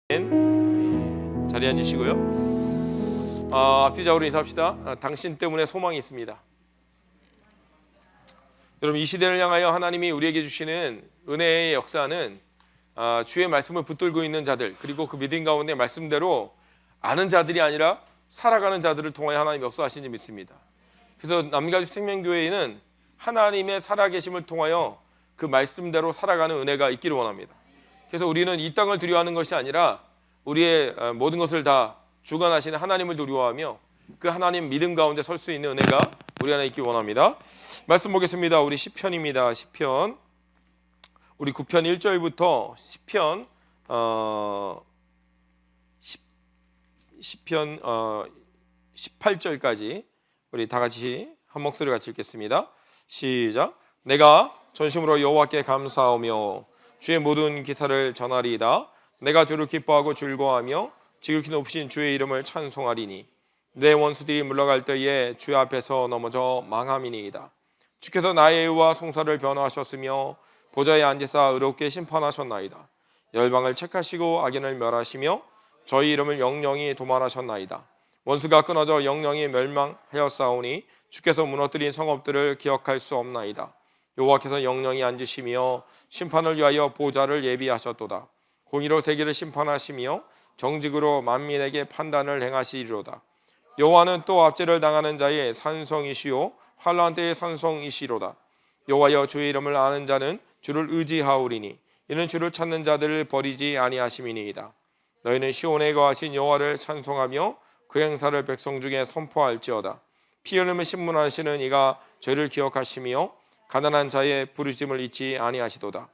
자리에 앉으시고요. 앞뒤적으로 인사합시다. 당신 때문에 소망이 있습니다. 여러분, 이 시대를 향하여 하나님이 우리에게 주시는 은혜의 역사는 주의 말씀을 붙들고 있는 자들, 그리고 그 믿음 가운데 말씀대로 아는 자들이 아니라 살아가는 자들을 통하여 하나님이 역사하시는지 믿습니다. 그래서 남가주 생명교회에는 하나님의 살아계심을 통하여 그 말씀대로 살아가는 은혜가 있기를 원합니다. 그래서 우리는 이 땅을 두려워하는 것이 아니라 우리의 모든 것을 다 주관하시는 하나님을 두려워하며 그 하나님 믿음 가운데 설 수 있는 은혜가 우리 안에 있기 원합니다. 말씀 보겠습니다. 우리 시편입니다. 시편 우리 9편 1절부터 시편 18절까지 우리 다 같이 한 목소리 같이 읽겠습니다. 시작. 내가 전심으로 여호와께 감사하며 주의 모든 기사를 전하리이다. 내가 주를 기뻐하고 즐거워하며 지극히 높으신 주의 이름을 찬송하리니 내 원수들이 물러갈 때에 주 앞에서 넘어져 망함이니이다. 주께서 나의 의와 송사를 변호하셨으며 보좌에 앉으사 의롭게 심판하셨나이다. 열방을 책하시고 악인을 멸하시며 저희 이름을 영영히 도말하셨나이다. 원수가 끊어져 영영히 멸망하였사오니 주께서 무너뜨린 성읍들을 기억할 수 없나이다. 여호와께서 영영히 앉으시며 심판을 위하여 보좌를 예비하셨도다. 공의로 세계를 심판하시며 정직으로 만민에게 판단을 행하시리로다. 여호와는 또 압제를 당하는 자의 산성이시요 환난 때의 산성이시로다. 여호와여 주의 이름을 아는 자는 주를 의지하오리니 이는 주를 찾는 자들을 버리지 아니하심이니이다. 너희는 시온에 거하신 여호와를 찬송하며 그 행사를 백성 중에 선포할지어다. 피 흘림을 신문하시는 이가 죄를 기억하시며 가난한 자의 부르심을 잊지 아니하시도다.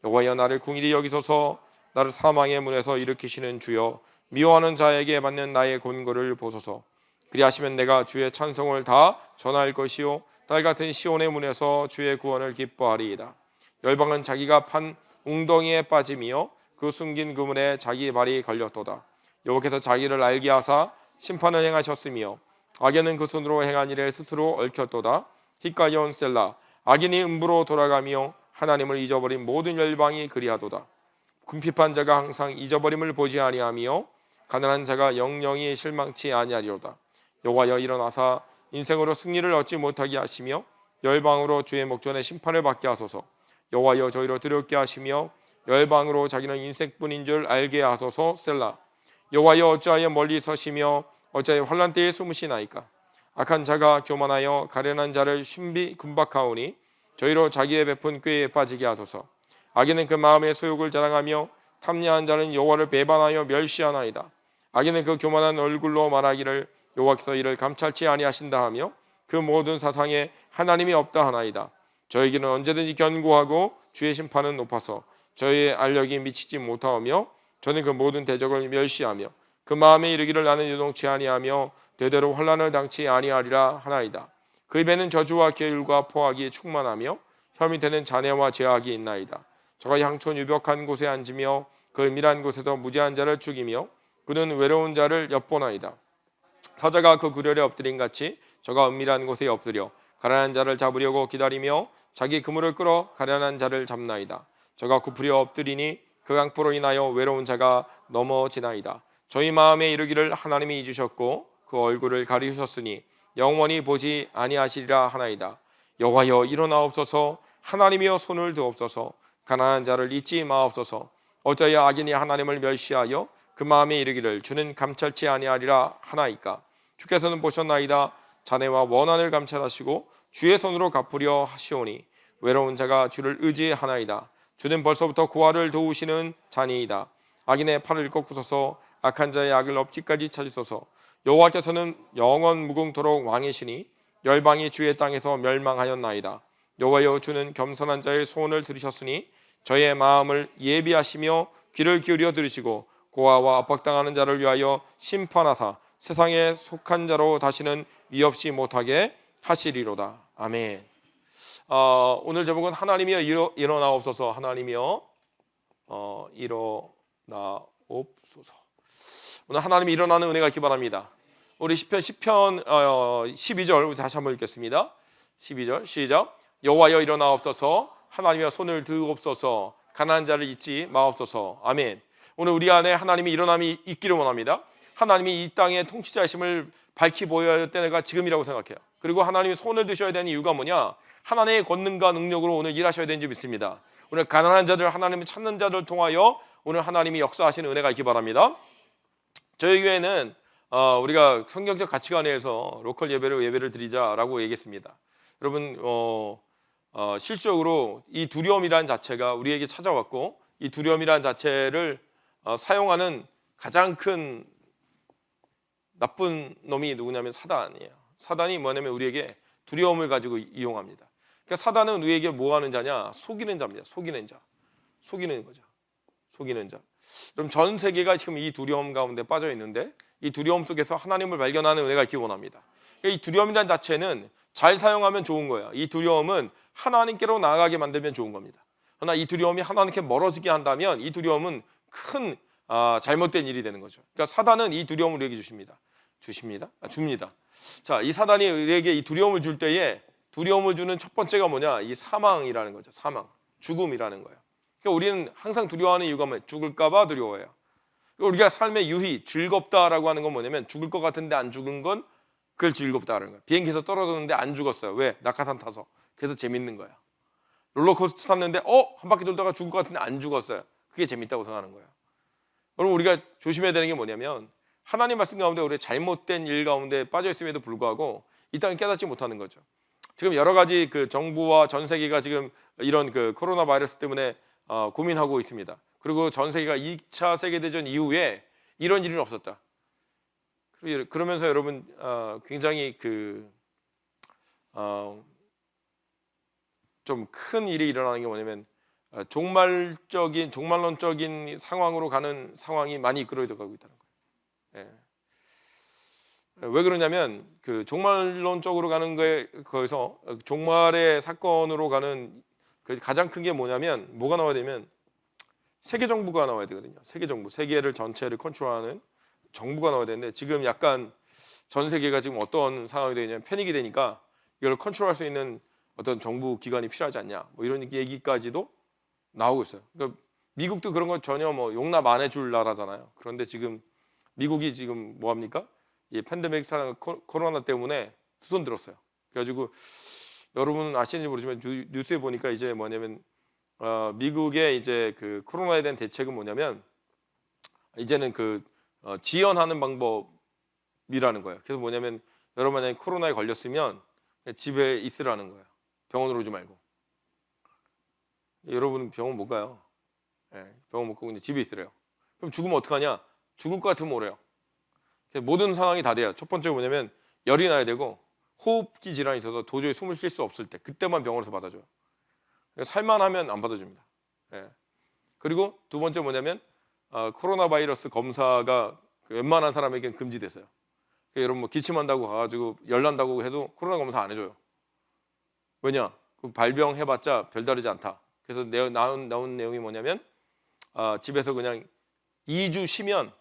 여호와여 나를 궁일이 여기소서. 나를 사망의 문에서 일으키시는 주여 미워하는 자에게 받는 나의 곤고를 보소서. 그리하시면 내가 주의 찬송을 다 전할 것이요 딸같은 시온의 문에서 주의 구원을 기뻐하리이다. 열방은 자기가 판 웅덩이에 빠짐이요 그 숨긴 그물에 자기 발이 걸렸도다. 여호와께서 자기를 알게 하사 심판을 행하셨으며 악인은 그 손으로 행한 일에 스스로 얽혔도다. 히카연 셀라. 악인이 음부로 돌아가며 하나님을 잊어버린 모든 열방이 그리하도다. 궁핍한 자가 항상 잊어버림을 보지 아니하며 가난한 자가 영영이 실망치 아니하리로다. 여호와여 일어나사 인생으로 승리를 얻지 못하게 하시며 열방으로 주의 목전에 심판을 받게 하소서. 여호와여 저희로 두렵게 하시며 열방으로 자기는 인생뿐인 줄 알게 하소서. 셀라. 여호와여 어찌하여 멀리 서시며 어찌하여 환난 때에 숨으시나이까. 악한 자가 교만하여 가련한 자를 신비 금박하오니 저희로 자기의 베푼 꾀에 빠지게 하소서. 악인은 그 마음의 소욕을 자랑하며 탐리한 자는 여호와를 배반하여 멸시하나이다. 악인은 그 교만한 얼굴로 말하기를 여호와께서 이를 감찰치 아니하신다 하며 그 모든 사상에 하나님이 없다 하나이다. 저에게는 언제든지 견고하고 주의 심판은 높아서 저의 알력이 미치지 못하오며 저는 그 모든 대적을 멸시하며 그 마음에 이르기를 나는 요동치 아니하며 대대로 환난을 당치 아니하리라 하나이다. 그 입에는 저주와 계율과 포악이 충만하며 혀 밑에는 잔해와 제약이 있나이다. 저가 향촌 유벽한 곳에 앉으며 그 은밀한 곳에서 무지한 자를 죽이며 그는 외로운 자를 엿보나이다. 사자가 그 구렬에 엎드린 같이 저가 은밀한 곳에 엎드려 가련한 자를 잡으려고 기다리며 자기 그물을 끌어 가련한 자를 잡나이다. 저가 굽으려 엎드리니 그 강포로 인하여 외로운 자가 넘어지나이다. 저희 마음에 이르기를 하나님이 잊으셨고 그 얼굴을 가리우셨으니 영원히 보지 아니하시리라 하나이다. 여호와여 일어나옵소서. 하나님이여 손을 드옵소서. 가난한 자를 잊지 마옵소서. 어찌하여 악인이 하나님을 멸시하여 그 마음에 이르기를 주는 감찰치 아니하리라 하나이까. 주께서는 보셨나이다. 잔해와 원한을 감찰하시고 주의 손으로 갚으려 하시오니 외로운 자가 주를 의지하나이다. 주는 벌써부터 고아를 도우시는 자니이다. 악인의 팔을 꺾으소서. 악한 자의 악을 없기까지 찾으소서. 여호와께서는 영원 무궁토록 왕이시니 열방이 주의 땅에서 멸망하였나이다. 여호와여 주는 겸손한 자의 소원을 들으셨으니 저의 마음을 예비하시며 귀를 기울여 들으시고 고아와 압박당하는 자를 위하여 심판하사 세상에 속한 자로 다시는 위협시 못하게 하시리로다. 아멘. 오늘 제목은 하나님이여 일어나옵소서. 하나님이여 일어나옵소서. 오늘 하나님이 일어나는 은혜가 있기 바랍니다. 우리 시편 12절 다시 한번 읽겠습니다. 12절 시작. 여호와여 일어나옵소서. 하나님이여 손을 드옵소서. 가난한 자를 잊지 마옵소서. 아멘. 오늘 우리 안에 하나님이 일어남이 있기를 원합니다. 하나님이 이 땅의 통치자심을 밝히 보여야 할 때가 지금이라고 생각해요. 그리고 하나님이 손을 드셔야 되는 이유가 뭐냐? 하나님의 권능과 능력으로 오늘 일하셔야 되는 줄 믿습니다. 오늘 가난한 자들, 하나님을 찾는 자들을 통하여 오늘 하나님이 역사하시는 은혜가 있기 바랍니다. 저희 교회는 우리가 성경적 가치관에서 로컬 예배를 드리자라고 얘기했습니다. 여러분 실질적으로 이 두려움이라는 자체가 우리에게 찾아왔고, 이 두려움이라는 자체를 사용하는 가장 큰 나쁜 놈이 누구냐면 사단이에요. 사단이 뭐냐면 우리에게 두려움을 가지고 이용합니다. 그러니까 사단은 우리에게 뭐 하는 자냐? 속이는 자입니다. 속이는 자. 속이는 거죠. 속이는 자. 그럼 전 세계가 지금 이 두려움 가운데 빠져 있는데, 이 두려움 속에서 하나님을 발견하는 은혜가 있기 원합니다. 그러니까 이 두려움이라는 자체는 잘 사용하면 좋은 거예요. 이 두려움은 하나님께로 나아가게 만들면 좋은 겁니다. 그러나 이 두려움이 하나님께 멀어지게 한다면 이 두려움은 큰 잘못된 일이 되는 거죠. 그러니까 사단은 이 두려움을 우리에게 줍니다. 자, 이 사단이 우리에게 이 두려움을 줄 때에 두려움을 주는 첫 번째가 뭐냐? 이 사망이라는 거죠. 사망, 죽음이라는 거예요. 그러니까 우리는 항상 두려워하는 이유가 뭐예요? 죽을까 봐 두려워해요. 우리가 삶의 유희, 즐겁다라고 하는 건 뭐냐면 죽을 것 같은데 안 죽은 건 그걸 즐겁다라는 거예요. 비행기에서 떨어졌는데 안 죽었어요. 왜? 낙하산 타서. 그래서 재밌는 거야. 롤러코스터 탔는데 한 바퀴 돌다가 죽을 것 같은데 안 죽었어요. 그게 재밌다고 생각하는 거예요. 여러분, 우리가 조심해야 되는 게 뭐냐면 하나님 말씀 가운데 우리가 잘못된 일 가운데 빠져 있음에도 불구하고 이 땅을 깨닫지 못하는 거죠. 지금 여러 가지 그 정부와 전 세계가 지금 이런 그 코로나 바이러스 때문에 고민하고 있습니다. 그리고 전 세계가 2차 세계대전 이후에 이런 일은 없었다. 그러면서 여러분 굉장히 좀 큰 일이 일어나는 게 뭐냐면 종말론적인 상황으로 가는 상황이 많이 이끌어져 가고 있다는 거예요. 예. 왜 그러냐면 그 종말론적으로 가는 거에 거기서 종말의 사건으로 가는 그 가장 큰 게 뭐냐면 뭐가 나와야 되면 세계 정부가 나와야 되거든요. 세계 정부, 세계를 전체를 컨트롤하는 정부가 나와야 되는데 지금 약간 전 세계가 지금 어떤 상황이 되냐면 패닉이 되니까 이걸 컨트롤할 수 있는 어떤 정부 기관이 필요하지 않냐, 뭐 이런 얘기까지도 나오고 있어요. 그러니까 미국도 그런 거 전혀 뭐 용납 안 해줄 나라잖아요. 그런데 지금 미국이 지금 뭐 합니까? 이 팬데믹 코로나 때문에 두 손 들었어요. 그래가지고 여러분 아시는지 모르지만 뉴스에 보니까 이제 뭐냐면 미국의 이제 그 코로나에 대한 대책은 뭐냐면 이제는 지연하는 방법이라는 거예요. 그래서 뭐냐면 여러분 만약에 코로나에 걸렸으면 집에 있으라는 거예요. 병원으로 오지 말고. 여러분 병원 못 가요. 병원 못 가고 이제 집에 있으래요. 그럼 죽으면 어떡하냐? 죽을 것 같으면 오래요. 모든 상황이 다 돼요. 첫 번째가 뭐냐면 열이 나야 되고 호흡기 질환이 있어서 도저히 숨을 쉴 수 없을 때 그때만 병원에서 받아줘요. 살만하면 안 받아줍니다. 그리고 두 번째 뭐냐면 코로나 바이러스 검사가 웬만한 사람에게는 금지됐어요. 그러니까 여러분 뭐 기침한다고 가가지고 열 난다고 해도 코로나 검사 안 해줘요. 왜냐? 발병해봤자 별다르지 않다. 그래서 나온 내용이 뭐냐면 집에서 그냥 2주 쉬면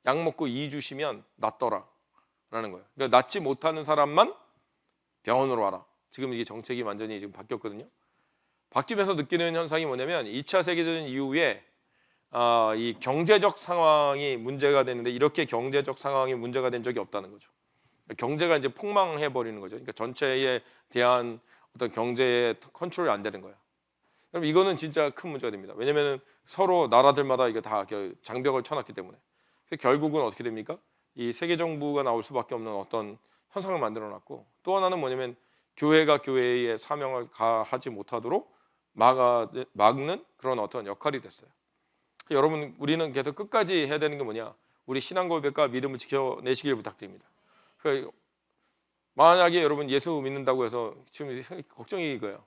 약 먹고 2주 쉬면 낫더라 라는 거예요. 그러니까 낫지 못하는 사람만 병원으로 와라. 지금 이게 정책이 완전히 지금 바뀌었거든요. 바뀌면서 느끼는 현상이 뭐냐면 2차 세계대전 이후에 이 경제적 상황이 문제가 되는데 이렇게 경제적 상황이 문제가 된 적이 없다는 거죠. 경제가 이제 폭망해 버리는 거죠. 그러니까 전체에 대한 어떤 경제의 컨트롤이 안 되는 거예요. 그럼 이거는 진짜 큰 문제가 됩니다. 왜냐하면 서로 나라들마다 이게 다 장벽을 쳐놨기 때문에. 결국은 어떻게 됩니까? 이 세계 정부가 나올 수밖에 없는 어떤 현상을 만들어놨고, 또 하나는 뭐냐면 교회가 교회의 사명을 다하지 못하도록 막는 그런 어떤 역할이 됐어요. 여러분, 우리는 계속 끝까지 해야 되는 게 뭐냐? 우리 신앙 고백과 믿음을 지켜내시길 부탁드립니다. 그러니까 만약에 여러분 예수 믿는다고 해서 지금 걱정이 이거예요.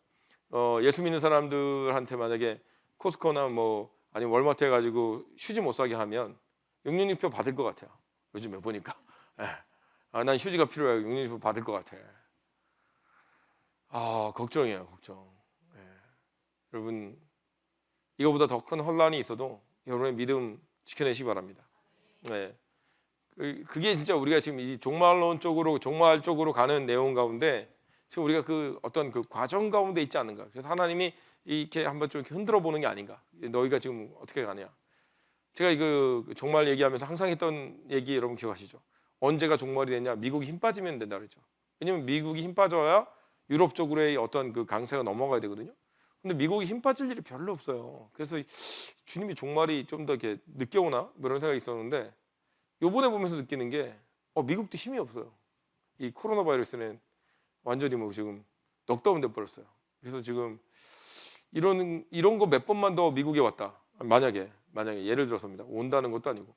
예수 믿는 사람들한테 만약에 코스코나 뭐 아니면 월마트 해가지고 휴지 못 사게 하면 666표 받을 것 같아요. 요즘에 보니까 난 휴지가 필요해요. 666표 받을 것 같아. 걱정이에요. 걱정. 여러분, 이거보다 더 큰 혼란이 있어도 여러분의 믿음 지켜내시기 바랍니다. 그게 진짜 우리가 지금 이 종말 쪽으로 가는 내용 가운데 지금 우리가 어떤 과정 가운데 있지 않는가. 그래서 하나님이 이렇게 한번 좀 흔들어 보는 게 아닌가. 너희가 지금 어떻게 가냐. 제가 그 종말 얘기하면서 항상 했던 얘기 여러분 기억하시죠? 언제가 종말이 되냐? 미국이 힘 빠지면 된다 그랬죠. 왜냐면 미국이 힘 빠져야 유럽 쪽으로의 어떤 그 강세가 넘어가야 되거든요. 근데 미국이 힘 빠질 일이 별로 없어요. 그래서 주님이 종말이 좀 더 이렇게 늦게 오나? 뭐 이런 생각이 있었는데 요번에 보면서 느끼는 게 미국도 힘이 없어요. 이 코로나 바이러스는 완전히 뭐 지금 넉다운 돼 버렸어요. 그래서 지금 이런 거 몇 번만 더 미국에 왔다. 만약에 예를 들어서입니다. 온다는 것도 아니고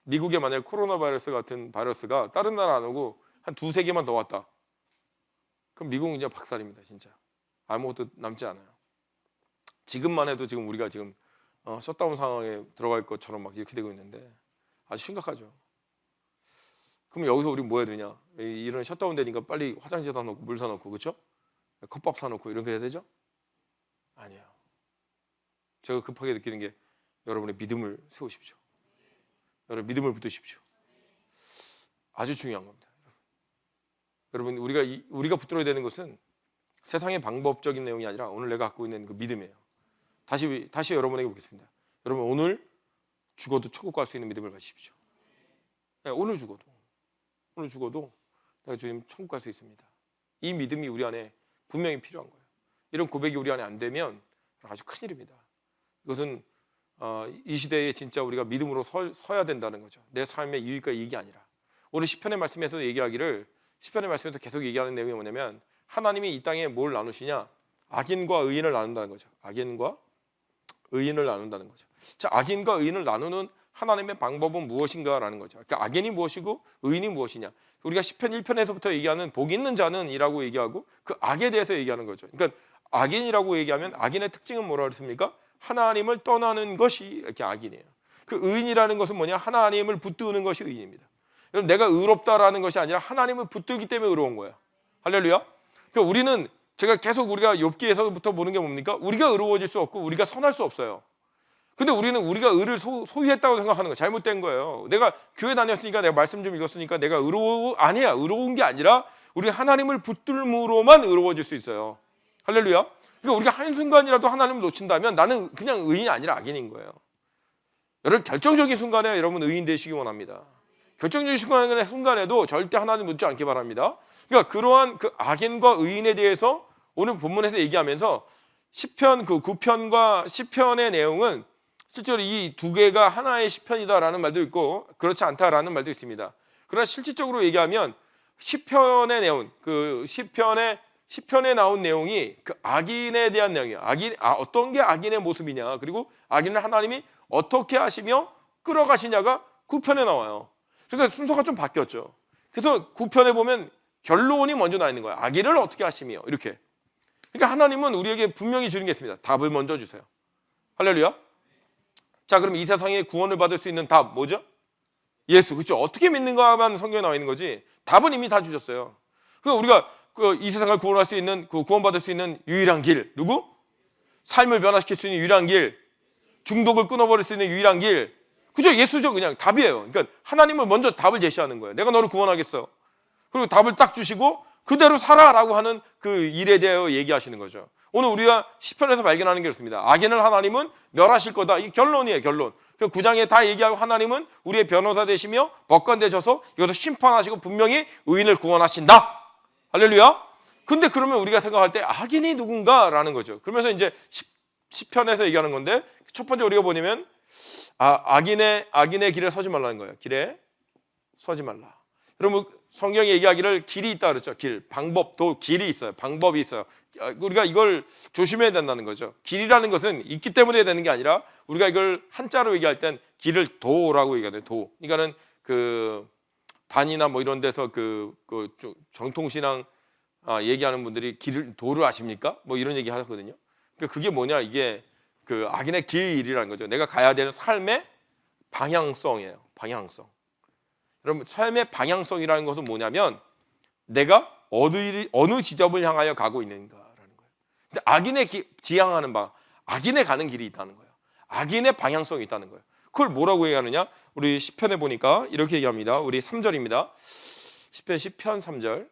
미국에 만약 코로나 바이러스 같은 바이러스가 다른 나라 안 오고 한 두세 개만 더 왔다. 그럼 미국은 이제 박살입니다. 진짜 아무것도 남지 않아요. 지금만 해도 지금 우리가 지금 셧다운 상황에 들어갈 것처럼 막 이렇게 되고 있는데 아주 심각하죠. 그럼 여기서 우리 뭐 해야 되냐? 이런 셧다운 되니까 빨리 화장실 사놓고 물 사놓고 그렇죠? 컵밥 사놓고 이런 거 해야 되죠? 아니에요. 제가 급하게 느끼는 게 여러분의 믿음을 세우십시오. 여러분 믿음을 붙드십시오. 아주 중요한 겁니다. 여러분 우리가 붙들어야 되는 것은 세상의 방법적인 내용이 아니라 오늘 내가 갖고 있는 그 믿음이에요. 다시 여러분에게 보겠습니다. 여러분 오늘 죽어도 천국 갈 수 있는 믿음을 가지십시오. 네, 오늘 죽어도 내가 주님 천국 갈 수 있습니다. 이 믿음이 우리 안에 분명히 필요한 거예요. 이런 고백이 우리 안에 안 되면 아주 큰일입니다. 이것은 이 시대에 진짜 우리가 믿음으로 서야 된다는 거죠. 내 삶의 유익과 이익이 아니라. 오늘 시편의 말씀에서 얘기하기를 시편의 말씀에서 계속 얘기하는 내용이 뭐냐면 하나님이 이 땅에 뭘 나누시냐? 악인과 의인을 나눈다는 거죠. 악인과 의인을 나눈다는 거죠. 자, 악인과 의인을 나누는 하나님의 방법은 무엇인가라는 거죠. 그러니까 악인이 무엇이고 의인이 무엇이냐. 우리가 시편 1편에서부터 얘기하는 복 있는 자는 이라고 얘기하고 그 악에 대해서 얘기하는 거죠. 그러니까 악인이라고 얘기하면 악인의 특징은 뭐라고 했습니까? 하나님을 떠나는 것이 이렇게 악인이에요. 그 의인이라는 것은 뭐냐? 하나님을 붙드는 것이 의인입니다. 여러분 내가 의롭다라는 것이 아니라 하나님을 붙들기 때문에 의로운 거예요. 할렐루야. 그러니까 우리는 제가 계속 우리가 욥기에서부터 보는 게 뭡니까? 우리가 의로워질 수 없고 우리가 선할 수 없어요. 근데 우리는 우리가 의를 소유했다고 생각하는 거예요. 잘못된 거예요. 내가 교회 다녔으니까 내가 말씀 좀 읽었으니까 내가 아니야. 의로운 게 아니라 우리 하나님을 붙들므로만 의로워질 수 있어요. 할렐루야. 그러니까 우리가 한순간이라도 하나님을 놓친다면 나는 그냥 의인이 아니라 악인인 거예요. 여러분 결정적인 순간에 여러분 의인 되시기 원합니다. 결정적인 순간에도 절대 하나님 놓지 않기 바랍니다. 그러니까 그러한 그 악인과 의인에 대해서 오늘 본문에서 얘기하면서 시편 그 9편과 10편의 내용은 실제로 이 두 개가 하나의 시편이다라는 말도 있고 그렇지 않다라는 말도 있습니다. 그러나 실질적으로 얘기하면 시편의 내용, 그 시편에 나온 내용이 그 악인에 대한 내용이에요. 어떤 게 악인의 모습이냐, 그리고 악인을 하나님이 어떻게 하시며 끌어가시냐가 9편에 나와요. 그러니까 순서가 좀 바뀌었죠. 그래서 9편에 보면 결론이 먼저 나 있는 거예요. 악인을 어떻게 하시며 이렇게. 그러니까 하나님은 우리에게 분명히 주는 게 있습니다. 답을 먼저 주세요. 할렐루야. 자, 그럼 이 세상에 구원을 받을 수 있는 답 뭐죠? 예수. 그렇죠? 어떻게 믿는가만 성경에 나와 있는 거지. 답은 이미 다 주셨어요. 그러니까 우리가 이 세상을 구원할 수 있는 구원받을 수 있는 유일한 길 누구? 삶을 변화시킬 수 있는 유일한 길, 중독을 끊어버릴 수 있는 유일한 길. 그죠? 예수죠. 그냥 답이에요. 그러니까 하나님은 먼저 답을 제시하는 거예요. 내가 너를 구원하겠어. 그리고 답을 딱 주시고 그대로 살아라고 하는 그 일에 대하여 얘기하시는 거죠. 오늘 우리가 시편에서 발견하는 게 그렇습니다. 악인을 하나님은 멸하실 거다. 이 결론이에요. 결론. 그 9장에 다 얘기하고 하나님은 우리의 변호사 되시며 법관 되셔서 이것도 심판하시고 분명히 의인을 구원하신다. 할렐루야. 근데 그러면 우리가 생각할 때 악인이 누군가라는 거죠. 그러면서 이제 시편에서 얘기하는 건데 첫 번째 우리가 보냐면 악인의 길에 서지 말라는 거예요. 길에 서지 말라. 여러분 성경이 얘기하기를 길이 있다 그랬죠. 방법, 길이 있어요. 방법이 있어요. 우리가 이걸 조심해야 된다는 거죠. 길이라는 것은 있기 때문에 되는 게 아니라 우리가 이걸 한자로 얘기할 땐 길을 도라고 얘기하는 도. 그러니까는 그 단이나 뭐 이런 데서 그 정통신앙 얘기하는 분들이 도를 아십니까? 뭐 이런 얘기 하거든요. 그러니까 그게 뭐냐? 이게 그 악인의 길이라는 거죠. 내가 가야 되는 삶의 방향성이에요. 방향성. 여러분 삶의 방향성이라는 것은 뭐냐면 내가 어느 지점을 향하여 가고 있는가라는 거예요. 근데 악인의 지향하는 바, 악인의 가는 길이 있다는 거예요. 악인의 방향성이 있다는 거예요. 그걸 뭐라고 얘기하느냐? 우리 시편에 보니까 이렇게 얘기합니다. 우리 3절입니다. 시편 3절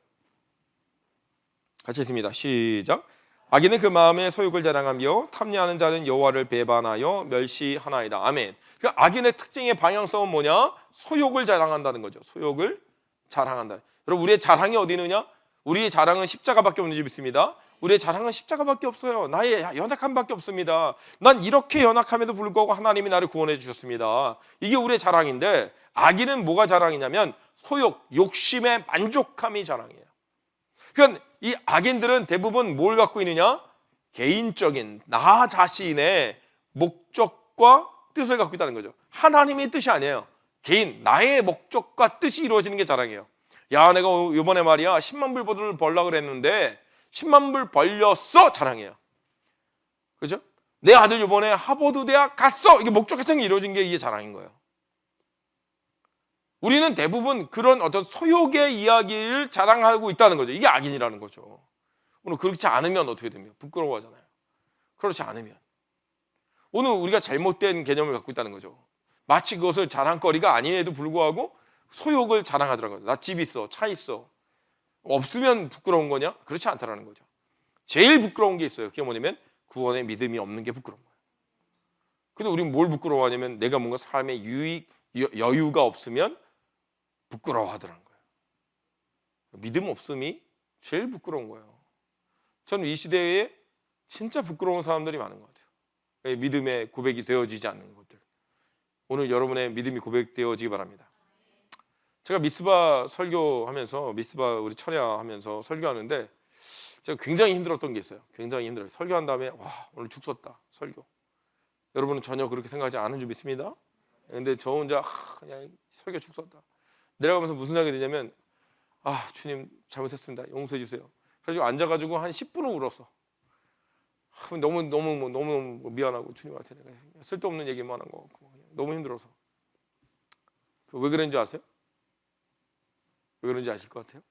같이 읽습니다. 시작. 악인은 그 마음에 소욕을 자랑하며 탐내하는 자는 여호와를 배반하여 멸시하나이다. 아멘. 그 악인의 특징의 방향성은 뭐냐? 소욕을 자랑한다는 거죠. 소욕을 자랑한다. 여러분, 우리의 자랑이 어디 있느냐? 우리의 자랑은 십자가밖에 없는 줄 믿습니다. 우리의 자랑은 십자가밖에 없어요. 나의 연약함밖에 없습니다. 난 이렇게 연약함에도 불구하고 하나님이 나를 구원해 주셨습니다. 이게 우리의 자랑인데, 악인은 뭐가 자랑이냐면 소욕, 욕심의 만족함이 자랑이에요. 그러니까 이 악인들은 대부분 뭘 갖고 있느냐? 개인적인 나 자신의 목적과 뜻을 갖고 있다는 거죠. 하나님의 뜻이 아니에요. 개인 나의 목적과 뜻이 이루어지는 게 자랑이에요. 야, 내가 이번에 말이야 10만 불 벌려고 그랬는데 10만 불 벌렸어. 자랑이에요. 그죠? 내 아들 이번에 하버드 대학 갔어. 이게 목적 같은 게 이루어진 게 이게 자랑인 거예요. 우리는 대부분 그런 어떤 소욕의 이야기를 자랑하고 있다는 거죠. 이게 악인이라는 거죠. 오늘 그렇지 않으면 어떻게 됩니까? 부끄러워하잖아요. 그렇지 않으면 오늘 우리가 잘못된 개념을 갖고 있다는 거죠. 마치 그것을 자랑거리가 아님에도 불구하고 소욕을 자랑하더라고요. 나 집 있어, 차 있어. 없으면 부끄러운 거냐? 그렇지 않다라는 거죠. 제일 부끄러운 게 있어요. 그게 뭐냐면 구원의 믿음이 없는 게 부끄러운 거예요. 근데 우리는 뭘 부끄러워하냐면 내가 뭔가 삶의 여유가 없으면 부끄러워하더라는 거예요. 믿음 없음이 제일 부끄러운 거예요. 저는 이 시대에 진짜 부끄러운 사람들이 많은 것 같아요. 믿음의 고백이 되어지지 않는 것들. 오늘 여러분의 믿음이 고백되어지기 바랍니다. 제가 미스바 설교하면서 미스바 우리 철야하면서 설교하는데 제가 굉장히 힘들었던 게 있어요. 굉장히 힘들어요. 설교한 다음에 와, 오늘 죽 썼다 설교. 여러분은 전혀 그렇게 생각하지 않은 줄 믿습니다. 근데 저 혼자 그냥 설교 죽 썼다. 내려가면서 무슨 생각이 드냐면 주님 잘못했습니다. 용서해 주세요. 그래가지고 앉아가지고 한 10분을 울었어. 너무 미안하고 주님한테 내가 쓸데없는 얘기만 한 것 같고 너무 힘들어서. 왜 그런지 아세요? 왜 그런지 아실 것 같아요?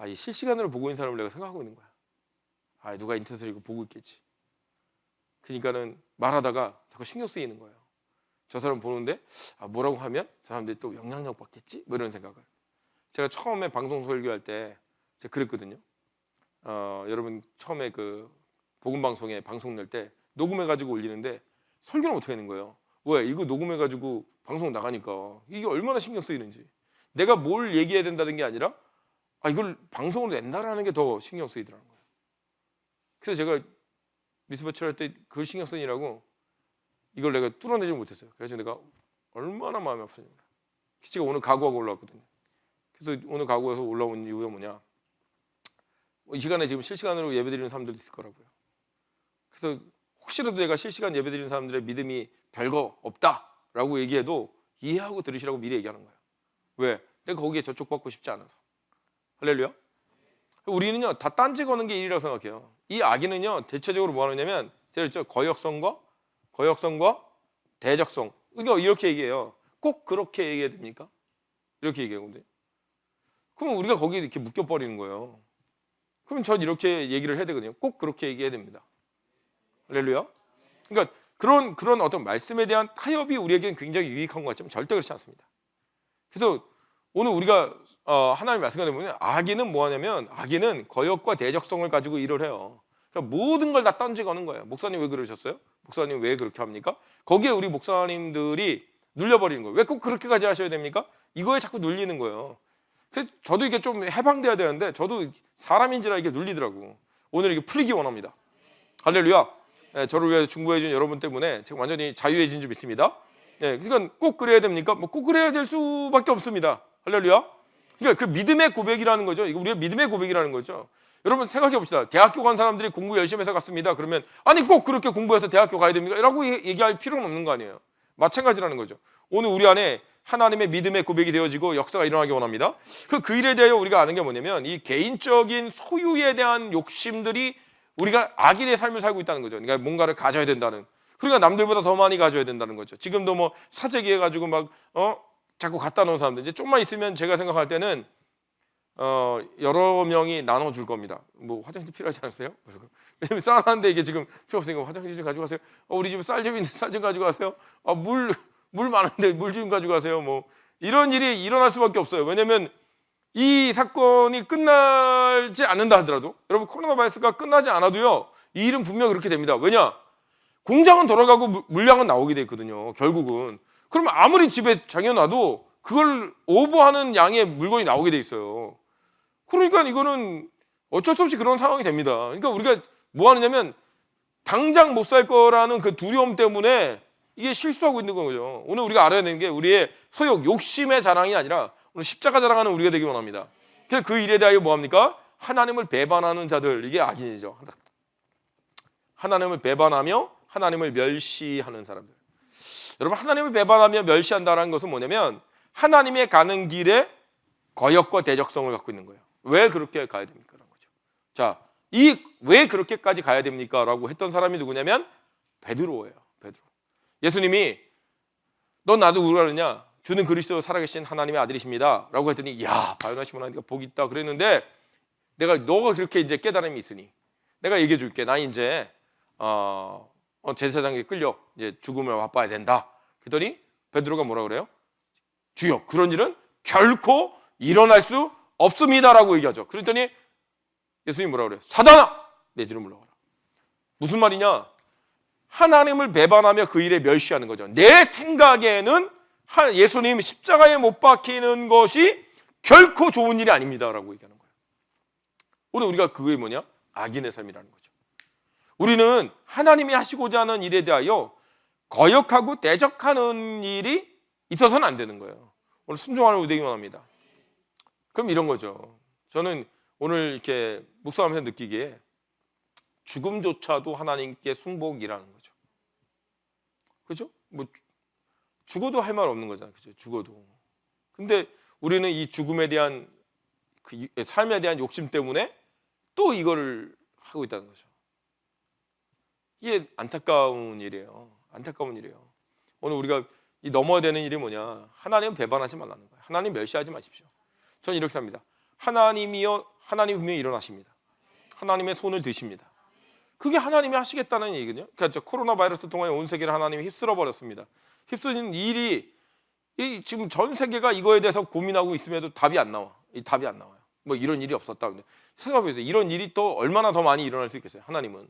이 실시간으로 보고 있는 사람을 내가 생각하고 있는 거야. 누가 인터넷으로 이거 보고 있겠지. 그러니까는 말하다가 자꾸 신경 쓰이는 거예요. 저 사람 보는데 뭐라고 하면 사람들이 또 영향력 받겠지? 뭐 이런 생각을. 제가 처음에 방송 설교할 때 제가 그랬거든요. 여러분 처음에 그 복음 방송에 방송 낼 때 녹음해가지고 올리는데 설교는 어떻게 하는 거예요? 왜? 이거 녹음해가지고 방송 나가니까 이게 얼마나 신경 쓰이는지. 내가 뭘 얘기해야 된다는 게 아니라 이걸 방송으로 낸다라는 게 더 신경 쓰이더라는 거예요. 그래서 제가 미스버치 할 때 그걸 신경 쓰느라고 이걸 내가 뚫어내지 못했어요. 그래서 내가 얼마나 마음이 아프냐. 제가 오늘 각오하고 올라왔거든요. 그래서 오늘 각오해서 올라온 이유가 뭐냐. 이 시간에 지금 실시간으로 예배드리는 사람들도 있을 거라고요. 그래서 혹시라도 내가 실시간 예배드리는 사람들의 믿음이 별거 없다라고 얘기해도 이해하고 들으시라고 미리 얘기하는 거예요. 왜? 내가 거기에 저촉받고 싶지 않아서. 할렐루야. 우리는요 다 딴지 거는 게 일이라고 생각해요. 이 악인은요 대체적으로 뭐 하느냐면 제가 그랬죠. 거역성과 대적성. 그러니까 이렇게 얘기해요. 꼭 그렇게 얘기해야 됩니까? 이렇게 얘기하거든요. 그럼 우리가 거기에 이렇게 묶여버리는 거예요. 그럼 전 이렇게 얘기를 해야 되거든요. 꼭 그렇게 얘기해야 됩니다. 할렐루야. 그러니까 그런 어떤 말씀에 대한 타협이 우리에게는 굉장히 유익한 것 같지만 절대 그렇지 않습니다. 그래서 오늘 우리가 하나님 말씀을 보면 악인은 뭐 하냐면 악인은 거역과 대적성을 가지고 일을 해요. 그러니까 모든 걸 다 던지거는 거예요. 목사님 왜 그러셨어요? 목사님 왜 그렇게 합니까? 거기에 우리 목사님들이 눌려버리는 거예요. 왜 꼭 그렇게까지 하셔야 됩니까? 이거에 자꾸 눌리는 거예요. 그래서 저도 이게 좀 해방돼야 되는데 저도 사람인지라 이게 눌리더라고. 오늘 이게 풀리기 원합니다. 할렐루야. 네, 저를 위해서 중보해 준 여러분 때문에 제가 완전히 자유해진 줄 믿습니다. 네, 그러니까 꼭 그래야 됩니까? 꼭 그래야 될 수밖에 없습니다. 할렐루야. 그러니까 그 믿음의 고백이라는 거죠. 이거 우리가 믿음의 고백이라는 거죠. 여러분 생각해 봅시다. 대학교 간 사람들이 공부 열심히 해서 갔습니다. 그러면 아니 꼭 그렇게 공부해서 대학교 가야 됩니까? 라고 얘기할 필요는 없는 거 아니에요. 마찬가지라는 거죠. 오늘 우리 안에 하나님의 믿음의 고백이 되어지고 역사가 일어나기 원합니다. 그 일에 대하여 우리가 아는 게 뭐냐면 이 개인적인 소유에 대한 욕심들이 우리가 악인의 삶을 살고 있다는 거죠. 그러니까 뭔가를 가져야 된다는. 그러니까 남들보다 더 많이 가져야 된다는 거죠. 지금도 뭐 사재기 해가지고 막 자꾸 갖다 놓은 사람들 이제 좀만 있으면 제가 생각할 때는 여러 명이 나눠줄 겁니다. 뭐 화장실 필요하지 않으세요? 왜냐면 쌓아놨는데 이게 지금 필요 없으니까 화장실 좀 가져가세요. 우리 집에 쌀 좀 있는데 쌀 좀 가져가세요. 물 많은데 물 좀 가져가세요. 뭐 이런 일이 일어날 수밖에 없어요. 왜냐면 이 사건이 끝나지 않는다 하더라도, 여러분 코로나 바이러스가 끝나지 않아도요, 이 일은 분명히 그렇게 됩니다. 왜냐? 공장은 돌아가고 물량은 나오게 돼 있거든요, 결국은. 그러면 아무리 집에 장여놔도 그걸 오버하는 양의 물건이 나오게 돼 있어요. 그러니까 이거는 어쩔 수 없이 그런 상황이 됩니다. 그러니까 우리가 뭐 하느냐면 당장 못 살 거라는 그 두려움 때문에 이게 실수하고 있는 거죠. 오늘 우리가 알아야 되는 게 우리의 소욕, 욕심의 자랑이 아니라 오늘 십자가 자랑하는 우리가 되기 원합니다. 그래서 그 일에 대하여 뭐합니까? 하나님을 배반하는 자들, 이게 악인이죠. 하나님을 배반하며 하나님을 멸시하는 사람들. 여러분, 하나님을 배반하며 멸시한다는 것은 뭐냐면 하나님의 가는 길에 거역과 대적성을 갖고 있는 거예요. 왜 그렇게 가야 됩니까? 라는 거죠. 자, 왜 그렇게까지 가야 됩니까? 라고 했던 사람이 누구냐면 베드로예요. 베드로. 예수님이 넌 나도 누구라느냐? 주는 그리스도 살아계신 하나님의 아들이십니다. 라고 했더니 야, 바요나 시몬아, 복이 있다 그랬는데 너가 그렇게 이제 깨달음이 있으니 내가 얘기해 줄게. 나 이제 제사장에게 끌려 이제 죽음을 맛봐야 된다. 그랬더니 베드로가 뭐라 그래요? 주여, 그런 일은 결코 일어날 수 없습니다라고 얘기하죠. 그랬더니 예수님이 뭐라 그래요? 사단아, 내 뒤로 물러가라. 무슨 말이냐? 하나님을 배반하며 그 일에 멸시하는 거죠. 내 생각에는 예수님 십자가에 못 박히는 것이 결코 좋은 일이 아닙니다라고 얘기하는 거예요. 오늘 우리가 그게 뭐냐? 악인의 삶이라는 거죠. 우리는 하나님이 하시고자 하는 일에 대하여 거역하고 대적하는 일이 있어서는 안 되는 거예요. 오늘 순종하는 우리 되기 원합니다. 그럼 이런 거죠. 저는 오늘 이렇게 묵상하면서 느끼기에 죽음조차도 하나님께 순복이라는 거죠. 그죠? 뭐 죽어도 할 말 없는 거잖아요. 그죠? 죽어도. 근데 우리는 이 죽음에 대한 그 삶에 대한 욕심 때문에 또 이거를 하고 있다는 거죠. 이게 안타까운 일이에요. 안타까운 일이에요. 오늘 우리가 넘어야 되는 일이 뭐냐? 하나님 배반하지 말라는 거예요. 하나님 멸시하지 마십시오. 저는 이렇게 합니다. 하나님이요, 하나님 분명히 일어나십니다. 하나님의 손을 드십니다. 그게 하나님이 하시겠다는 얘기거든요. 그러니까 코로나 바이러스 동안에 온 세계를 하나님이 휩쓸어 버렸습니다. 휩쓸리는 일이 지금 전 세계가 이거에 대해서 고민하고 있음에도 답이 안 나와. 답이 안 나와요. 뭐 이런 일이 없었다. 생각해보세요. 이런 일이 또 얼마나 더 많이 일어날 수 있겠어요. 하나님은.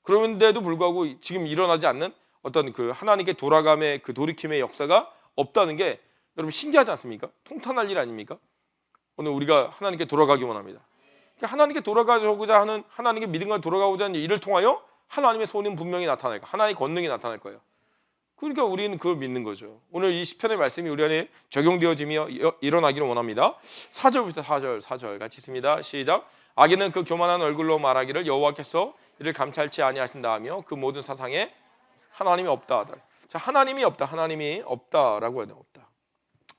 그런데도 불구하고 지금 일어나지 않는 어떤 그 하나님께 돌아감의 그 돌이킴의 역사가 없다는 게 여러분 신기하지 않습니까? 통탄할 일 아닙니까? 오늘 우리가 하나님께 돌아가기 원합니다. 하나님께 돌아가고자 하는, 하나님께 믿음과 돌아가고자 하는 일을 통하여 하나님의 손은 분명히 나타날 거예요. 하나님의 권능이 나타날 거예요. 그러니까 우리는 그걸 믿는 거죠. 오늘 이 시편의 말씀이 우리 안에 적용되어지며 일어나기를 원합니다. 4절부터 4절 같이 있습니다. 시작. 악인은 그 교만한 얼굴로 말하기를 여호와께서 이를 감찰치 아니하신다 하며 그 모든 사상에 하나님이 없다. 자, 하나님이 없다. 하나님이 없다라고 해야 돼요. 없다.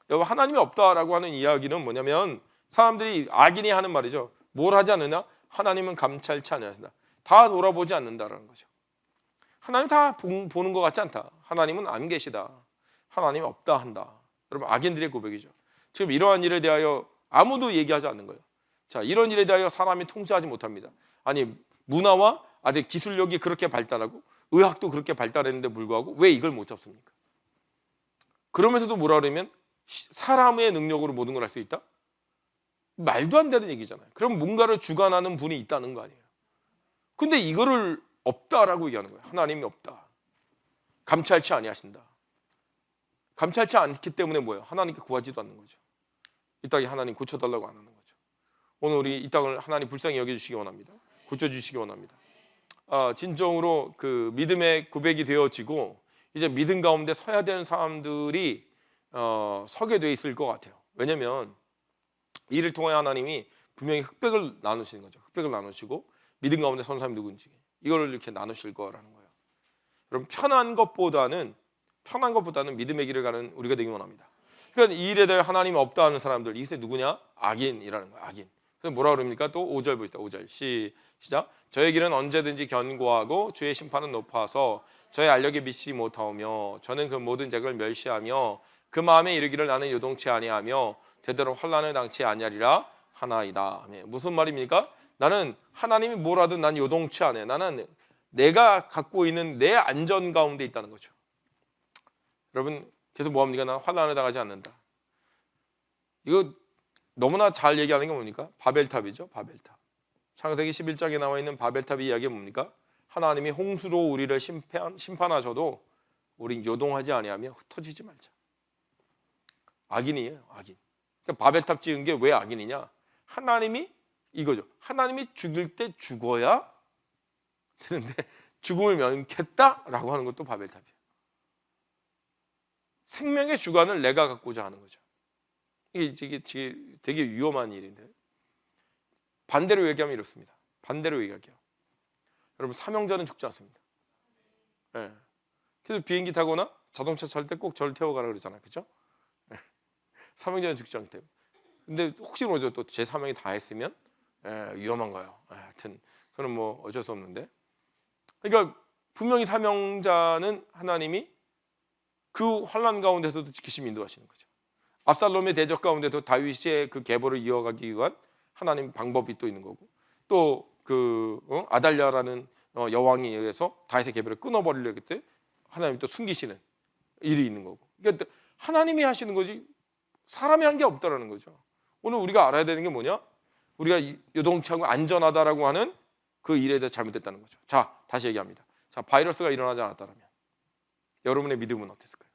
여러분, 하나님이 없다라고 하는 이야기는 뭐냐면 사람들이 악인이 하는 말이죠. 뭘 하지 않느냐? 하나님은 감찰치 아니하신다. 다 돌아보지 않는다라는 거죠. 하나님 다 보는 것 같지 않다. 하나님은 안 계시다. 하나님이 없다 한다. 여러분, 악인들의 고백이죠. 지금 이러한 일에 대하여 아무도 얘기하지 않는 거예요. 자, 이런 일에 대하여 사람이 통제하지 못합니다. 아니, 문화와 아직 기술력이 그렇게 발달하고 의학도 그렇게 발달했는데 불구하고 왜 이걸 못 잡습니까? 그러면서도 뭐라 그러면 사람의 능력으로 모든 걸 할 수 있다? 말도 안 되는 얘기잖아요. 그럼 뭔가를 주관하는 분이 있다는 거 아니에요. 근데 이거를 없다라고 얘기하는 거예요. 하나님이 없다. 감찰치 아니하신다. 감찰치 않기 때문에 뭐예요? 하나님께 구하지도 않는 거죠. 이 땅에 하나님 고쳐달라고 안 하는 거죠. 오늘 우리 이 땅을 하나님 불쌍히 여겨주시기 원합니다. 고쳐주시기 원합니다. 진정으로 그 믿음의 고백이 되어지고 이제 믿음 가운데 서야 되는 사람들이 서게 돼 있을 것 같아요. 왜냐하면 이를 통해 하나님이 분명히 흑백을 나누시는 거죠. 흑백을 나누시고 믿음 가운데 선 사람이 누군지 이거를 이렇게 나누실 거라는 거예요. 여러분, 편한 것보다는 믿음의 길을 가는 우리가 되기 원합니다. 그러니까 이 일에 대해 하나님이 없다 하는 사람들, 이게 누구냐? 악인이라는 거예요. 악인. 그래서 뭐라 그럽니까? 또 5절 보시다. 5절 시작. 저의 길은 언제든지 견고하고 주의 심판은 높아서 저의 알력에 미치지 못하오며 저는 그 모든 죄를 멸시하며 그 마음에 이르기를 나는 요동치 아니하며 되도록 환난을 당치 아니하리라 하나이다. 무슨 말입니까? 나는 하나님이 뭘 하든 난 요동치 않아요. 나는 내가 갖고 있는 내 안전 가운데 있다는 거죠. 여러분, 계속 뭐합니까? 나는 환난을 당하지 않는다. 이거 너무나 잘 얘기하는 게 뭡니까? 바벨탑이죠. 바벨탑. 창세기 11장에 나와 있는 바벨탑의 이야기가 뭡니까? 하나님이 홍수로 우리를 심판하셔도 우린 요동하지 아니하며 흩어지지 말자. 악인이에요. 악인. 그러니까 바벨탑 지은 게 왜 악인이냐? 하나님이 이거죠. 하나님이 죽일 때 죽어야 되는데 죽음을 면했다라고 하는 것도 바벨탑이에요. 생명의 주관을 내가 갖고자 하는 거죠. 이게 되게 위험한 일인데, 반대로 얘기하면 이렇습니다. 반대로 얘기할게요. 여러분, 사명자는 죽지 않습니다. 네. 그래서 비행기 타거나 자동차 탈 때 꼭 저를 태워가라 그러잖아요. 그렇죠? 네. 사명자는 죽지 않기 때문에. 근데 혹시 모르죠. 또 제 사명이 다 했으면 위험한가요? 하여튼 그건 뭐 어쩔 수 없는데, 그러니까 분명히 사명자는 하나님이 그 환난 가운데서도 지키시며 인도하시는 거죠. 압살롬의 대적 가운데도 다윗의 그 계보를 이어가기 위한 하나님 방법이 또 있는 거고, 또 그 아달랴라는 여왕에 의해서 다윗의 계보를 끊어버리려고 때 하나님이 또 숨기시는 일이 있는 거고. 그러니까 하나님이 하시는 거지 사람이 한 게 없다라는 거죠. 오늘 우리가 알아야 되는 게 뭐냐? 우리가 요동치고 안전하다라고 하는 그 일에 대해 잘못됐다는 거죠. 자, 다시 얘기합니다. 자, 바이러스가 일어나지 않았다라면 여러분의 믿음은 어땠을까요?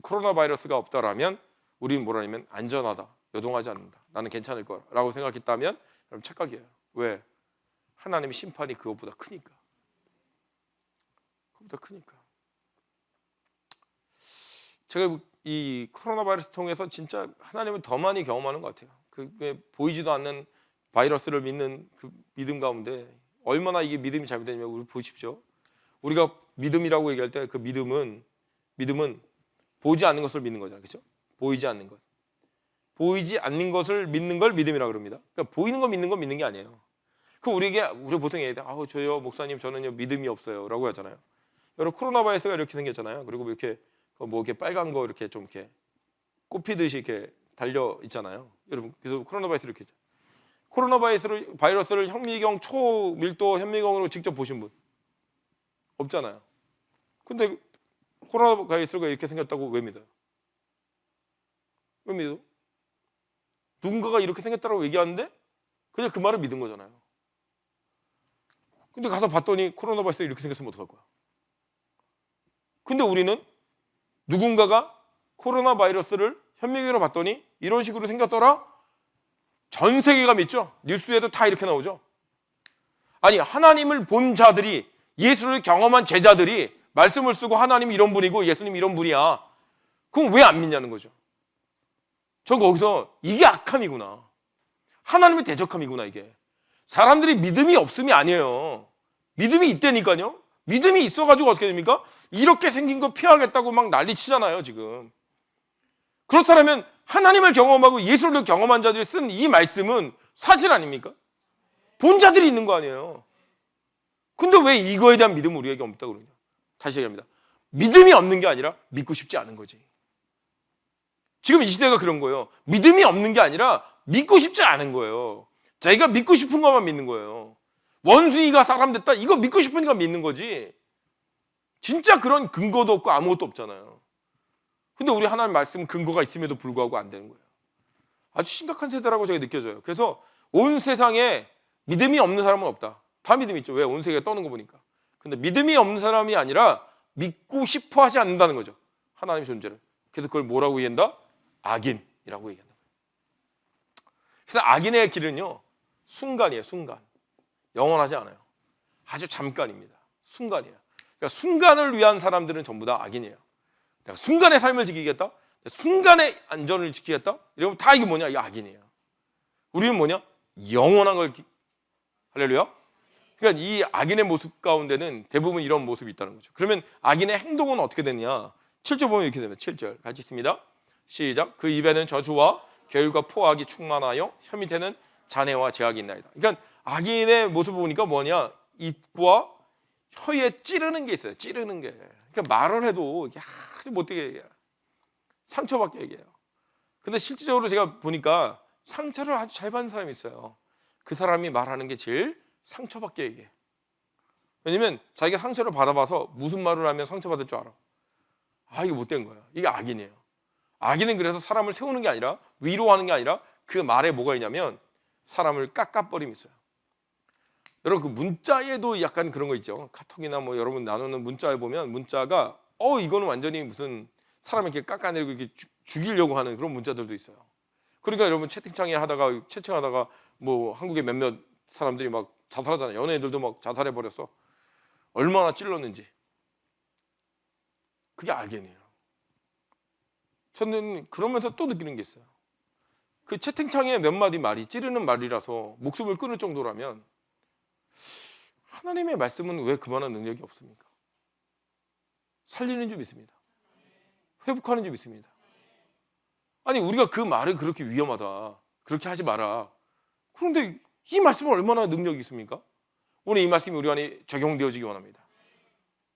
코로나 바이러스가 없다라면 우리는 뭐라냐면 안전하다, 요동하지 않는다, 나는 괜찮을 거라고 생각했다면 여러분 착각이에요. 왜? 하나님의 심판이 그것보다 크니까. 그것보다 크니까. 제가 이 코로나 바이러스 통해서 진짜 하나님을 더 많이 경험하는 것 같아요. 그게 보이지도 않는 바이러스를 믿는 그 믿음 가운데 얼마나 이게 믿음이 잘못되냐면, 우리 보십시오. 우리가 믿음이라고 얘기할 때 그 믿음은 보이지 않는 것을 믿는 거잖아요. 그렇죠? 보이지 않는 것. 보이지 않는 것을 믿는 걸 믿음이라고 그럽니다. 그러니까 보이는 거 믿는 게 아니에요. 우리 보통 얘기해요. 저요 목사님 저는요 믿음이 없어요라고 하잖아요. 여러분, 코로나 바이러스가 이렇게 생겼잖아요. 그리고 이렇게 빨간 거 이렇게 좀 이렇게 꽃피듯이 이렇게 달려 있잖아요. 여러분, 그래서 코로나 바이러스 이렇게 있죠. 코로나 바이러스를 현미경 초밀도 현미경으로 직접 보신 분 없잖아요. 근데 코로나 바이러스가 이렇게 생겼다고 왜 믿어요? 왜 믿어? 누군가가 이렇게 생겼다고 얘기하는데 그냥 그 말을 믿은 거잖아요. 근데 가서 봤더니 코로나 바이러스가 이렇게 생겼으면 어떡할 거야? 근데 우리는 누군가가 코로나 바이러스를 현미경으로 봤더니 이런 식으로 생겼더라? 전 세계가 믿죠? 뉴스에도 다 이렇게 나오죠? 아니, 하나님을 본 자들이, 예수를 경험한 제자들이 말씀을 쓰고 하나님이 이런 분이고 예수님이 이런 분이야. 그럼 왜 안 믿냐는 거죠. 전 거기서 이게 악함이구나. 하나님의 대적함이구나, 이게. 사람들이 믿음이 없음이 아니에요. 믿음이 있다니까요. 믿음이 있어가지고 어떻게 됩니까? 이렇게 생긴 거 피하겠다고 막 난리치잖아요, 지금. 그렇다면 하나님을 경험하고 예수를 경험한 자들이 쓴 이 말씀은 사실 아닙니까? 본 자들이 있는 거 아니에요. 근데 왜 이거에 대한 믿음은 우리에게 없다고 그러냐? 다시 얘기합니다. 믿음이 없는 게 아니라 믿고 싶지 않은 거지. 지금 이 시대가 그런 거예요. 믿음이 없는 게 아니라 믿고 싶지 않은 거예요. 자기가 믿고 싶은 것만 믿는 거예요. 원숭이가 사람 됐다, 이거 믿고 싶으니까 믿는 거지. 진짜 그런 근거도 없고 아무것도 없잖아요. 근데 우리 하나님 말씀은 근거가 있음에도 불구하고 안 되는 거예요. 아주 심각한 세대라고 제가 느껴져요. 그래서 온 세상에 믿음이 없는 사람은 없다. 다 믿음이 있죠. 왜? 온 세계가 떠는 거 보니까. 근데 믿음이 없는 사람이 아니라 믿고 싶어 하지 않는다는 거죠. 하나님의 존재를. 그래서 그걸 뭐라고 얘기한다? 악인이라고 얘기한다. 그래서 악인의 길은요, 순간이에요. 순간. 영원하지 않아요. 아주 잠깐입니다. 순간이에요. 그러니까 순간을 위한 사람들은 전부 다 악인이에요. 내가 순간의 삶을 지키겠다, 순간의 안전을 지키겠다, 이러면 다 이게 뭐냐? 이 악인이에요. 우리는 뭐냐? 영원한 걸 할렐루야. 그러니까 이 악인의 모습 가운데는 대부분 이런 모습이 있다는 거죠. 그러면 악인의 행동은 어떻게 되느냐? 7절 보면 이렇게 됩니다. 7절 같이 있습니다. 시작. 그 입에는 저주와 계율과 포악이 충만하여 혀 밑에는 잔해와 제약이 있나이다. 그러니까 악인의 모습을 보니까 뭐냐? 입과 혀에 찌르는 게 있어요. 찌르는 게. 그러니까 말을 해도 이게 아주 못되게 얘기해요. 상처받게 얘기해요. 근데 실질적으로 제가 보니까 상처를 아주 잘 받는 사람이 있어요. 그 사람이 말하는 게 제일 상처받게 얘기해. 왜냐면 자기가 상처를 받아봐서 무슨 말을 하면 상처받을 줄 알아. 이게 못된 거야. 이게 악인이에요. 악인은 그래서 사람을 세우는 게 아니라, 위로하는 게 아니라 그 말에 뭐가 있냐면 사람을 깎아버림이 있어요. 여러분 그 문자에도 약간 그런 거 있죠. 카톡이나 뭐 여러분 나누는 문자에 보면 문자가 이거는 완전히 무슨 사람을 이렇게 깎아내리고 이렇게 죽이려고 하는 그런 문자들도 있어요. 그러니까 여러분 채팅창에 하다가 채팅하다가 뭐 한국의 몇몇 사람들이 막 자살하잖아요. 연예인들도 막 자살해 버렸어. 얼마나 찔렀는지. 그게 악이네요. 저는 그러면서 또 느끼는 게 있어요. 그 채팅창에 몇 마디 말이 찌르는 말이라서 목숨을 끊을 정도라면 하나님의 말씀은 왜 그만한 능력이 없습니까? 살리는 줄 믿습니다. 회복하는 줄 믿습니다. 아니 우리가 그 말을 그렇게 위험하다, 그렇게 하지 마라. 그런데 이 말씀은 얼마나 능력이 있습니까? 오늘 이 말씀이 우리 안에 적용되어지기 원합니다.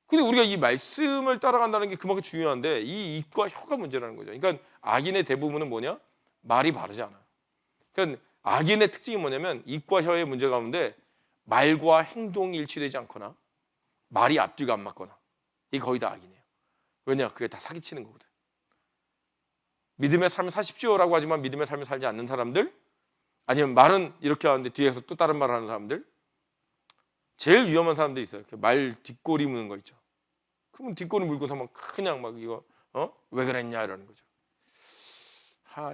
근데 우리가 이 말씀을 따라간다는 게 그만큼 중요한데 이 입과 혀가 문제라는 거죠. 그러니까 악인의 대부분은 뭐냐? 말이 바르지 않아. 그러니까 악인의 특징이 뭐냐면 입과 혀의 문제 가운데 말과 행동이 일치되지 않거나 말이 앞뒤가 안 맞거나 이게 거의 다 악이네요. 왜냐? 그게 다 사기치는 거거든. 믿음의 삶을 사십시오라고 하지만 믿음의 삶을 살지 않는 사람들, 아니면 말은 이렇게 하는데 뒤에서 또 다른 말을 하는 사람들, 제일 위험한 사람들이 있어요. 말 뒷꼬리 무는 거 있죠. 그러면 뒷꼬리 물고서 막 그냥 막 이거 왜 그랬냐 이러는 거죠.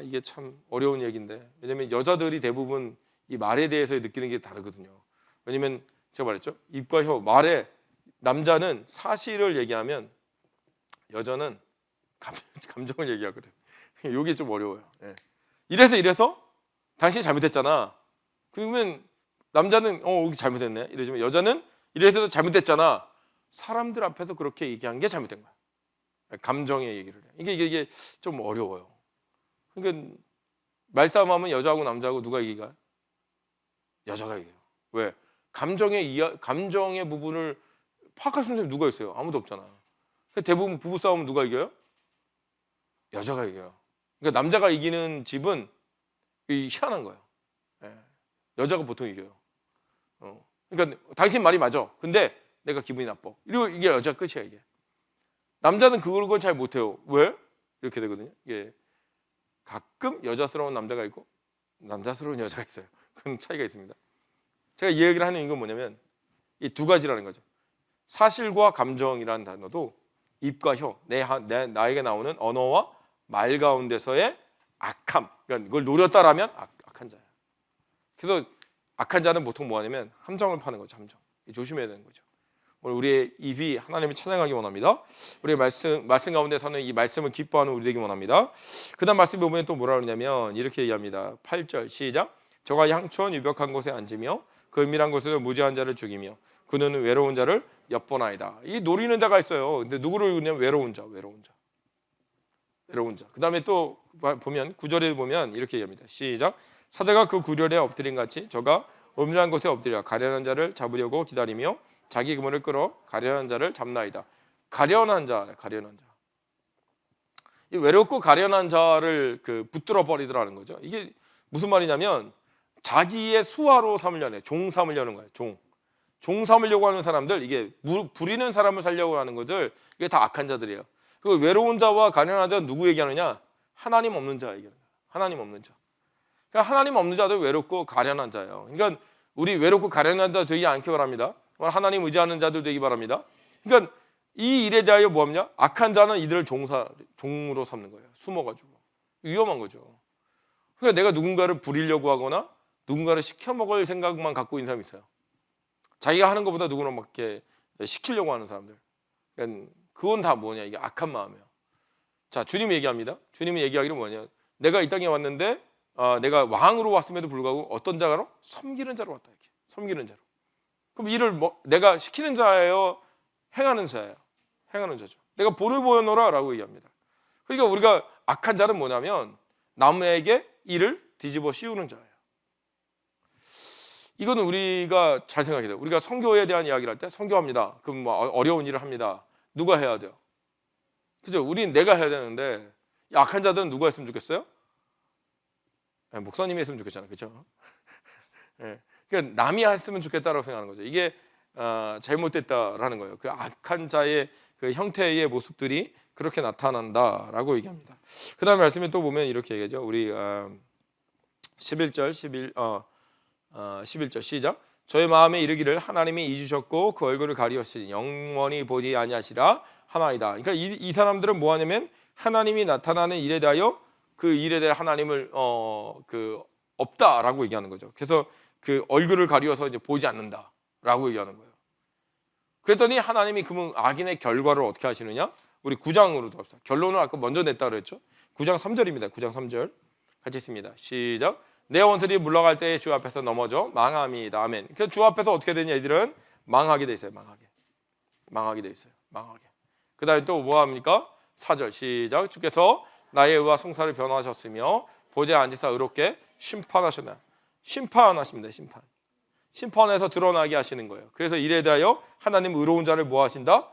이게 참 어려운 얘기인데, 왜냐면 여자들이 대부분 이 말에 대해서 느끼는 게 다르거든요. 왜냐면 제가 말했죠. 입과 혀, 말에 남자는 사실을 얘기하면 여자는 감정을 얘기하거든. 이게 좀 어려워요. 예. 이래서 당신이 잘못했잖아. 그러면 남자는 이게 잘못했네 이러지만 여자는 이래서 잘못됐잖아. 사람들 앞에서 그렇게 얘기한 게 잘못된 거야. 감정의 얘기를 해. 이게 좀 어려워요. 그러니까 말싸움하면 여자하고 남자하고 누가 이기가? 여자가 이겨요. 왜? 감정의 부분을 파악할 수 있는 사람이 누가 있어요? 아무도 없잖아. 대부분 부부싸움은 누가 이겨요? 여자가 이겨요. 그러니까 남자가 이기는 집은 희한한 거예요. 예. 여자가 보통 이겨요. 그러니까 당신 말이 맞아. 근데 내가 기분이 나빠. 이리고 이게 여자 끝이야 이게. 남자는 그걸 잘 못해요. 왜? 이렇게 되거든요. 이게 가끔 여자스러운 남자가 있고 남자스러운 여자가 있어요. 그런 차이가 있습니다. 제가 이 얘기를 하는 이유가 뭐냐면 이 두 가지라는 거죠. 사실과 감정이라는 단어도 입과 혀, 나에게 나오는 언어와 말 가운데서의 악함, 그러니까 이걸 노렸다라면 악한 자예요. 그래서 악한 자는 보통 뭐 하냐면 함정을 파는 거죠. 함정. 조심해야 되는 거죠. 오늘 우리의 입이 하나님을 찬양하기 원합니다. 우리의 말씀 가운데서는 이 말씀을 기뻐하는 우리 되기 원합니다. 그 다음 말씀 보면 또 뭐라 그러냐면 이렇게 얘기합니다. 8절 시작. 저가 향초원 유벽한 곳에 앉으며 그 은밀한 곳에서 무죄한 자를 죽이며 그는 외로운 자를 엿보나이다. 이 노리는 자가 있어요. 근데 누구를 그냥 외로운 자. 그 다음에 또 보면 9절에 보면 이렇게 얘기합니다. 시작. 사자가 그 구렬에 엎드린 같이 저가 은밀한 곳에 엎드려 가련한 자를 잡으려고 기다리며 자기 그물을 끌어 가련한 자를 잡나이다. 가련한 자. 이 외롭고 가련한 자를 붙들어 버리더라는 거죠. 이게 무슨 말이냐면 자기의 수하로 삼으려는 거예요. 종 삼으려는 거예요. 종 삼으려고 하는 사람들, 이게 부리는 사람을 살려고 하는 것들, 이게 다 악한 자들이에요. 그 외로운 자와 가련한 자는 누구 얘기하느냐? 하나님 없는 자 얘기하는 거예요. 하나님 없는 자. 그러니까 하나님 없는 자도 외롭고 가련한 자예요. 그러니까 우리 외롭고 가련한 자 되지 않기 바랍니다. 하나님 의지하는 자들 되기 바랍니다. 그러니까 이 일에 대하여 뭐하냐? 악한 자는 이들을 종으로 삼는 거예요. 숨어가지고. 위험한 거죠. 그러니까 내가 누군가를 부리려고 하거나 누군가를 시켜먹을 생각만 갖고 있는 사람이 있어요. 자기가 하는 것보다 누구를 막 이렇게 시키려고 하는 사람들. 그러니까 그건 다 뭐냐? 이게 악한 마음이에요. 자, 주님이 얘기합니다. 주님이 얘기하기를 뭐냐? 내가 이 땅에 왔는데 내가 왕으로 왔음에도 불구하고 어떤 자로? 섬기는 자로 왔다. 이렇게. 섬기는 자로. 그럼 이를 내가 시키는 자예요? 행하는 자예요? 행하는 자죠. 내가 본을 보여노라 라고 얘기합니다. 그러니까 우리가 악한 자는 뭐냐면 남에게 일을 뒤집어 씌우는 자예요. 이거는 우리가 잘 생각해야 돼요. 우리가 선교에 대한 이야기를 할 때 선교합니다. 그럼 뭐 어려운 일을 합니다. 누가 해야 돼요? 그죠? 우린 내가 해야 되는데 악한 자들은 누가 했으면 좋겠어요? 목사님이 했으면 좋겠잖아요. 그렇죠? 그러니까 남이 했으면 좋겠다라고 생각하는 거죠. 이게 잘못됐다라는 거예요. 그 악한 자의 그 형태의 모습들이 그렇게 나타난다라고 얘기합니다. 그 다음에 말씀에 또 보면 이렇게 얘기하죠. 우리 11절 11절 시작. 저의 마음에 이르기를 하나님이 잊으셨고 그 얼굴을 가리었으니 영원히 보지 아니하시라 하나이다. 그러니까 이 사람들은 뭐 하냐면 하나님이 나타나는 일에 대하여 그 일에 대해 하나님을 없다라고 얘기하는 거죠. 그래서 그 얼굴을 가리워서 이제 보지 않는다라고 얘기하는 거예요. 그랬더니 하나님이 그러면 악인의 결과를 어떻게 하시느냐? 우리 9장으로 갑시다. 결론을 아까 먼저 냈다 그랬죠. 9장 3절입니다. 9장 3절 같이 읽습니다. 시작. 내 원수들이 물러갈 때에 주 앞에서 넘어져 망함이다. 아멘. 그래서 주 앞에서 어떻게 되냐? 이들은 망하게 돼 있어요. 망하게 돼 있어요. 망하게. 그 다음에 또 뭐합니까? 4절 시작. 주께서 나의 의와 송사를 변호하셨으며 보좌에 앉으사 의롭게 심판하셨나. 심판하십니다. 심판에서 드러나게 하시는 거예요. 그래서 이에 대하여 하나님 의로운 자를 뭐 하신다?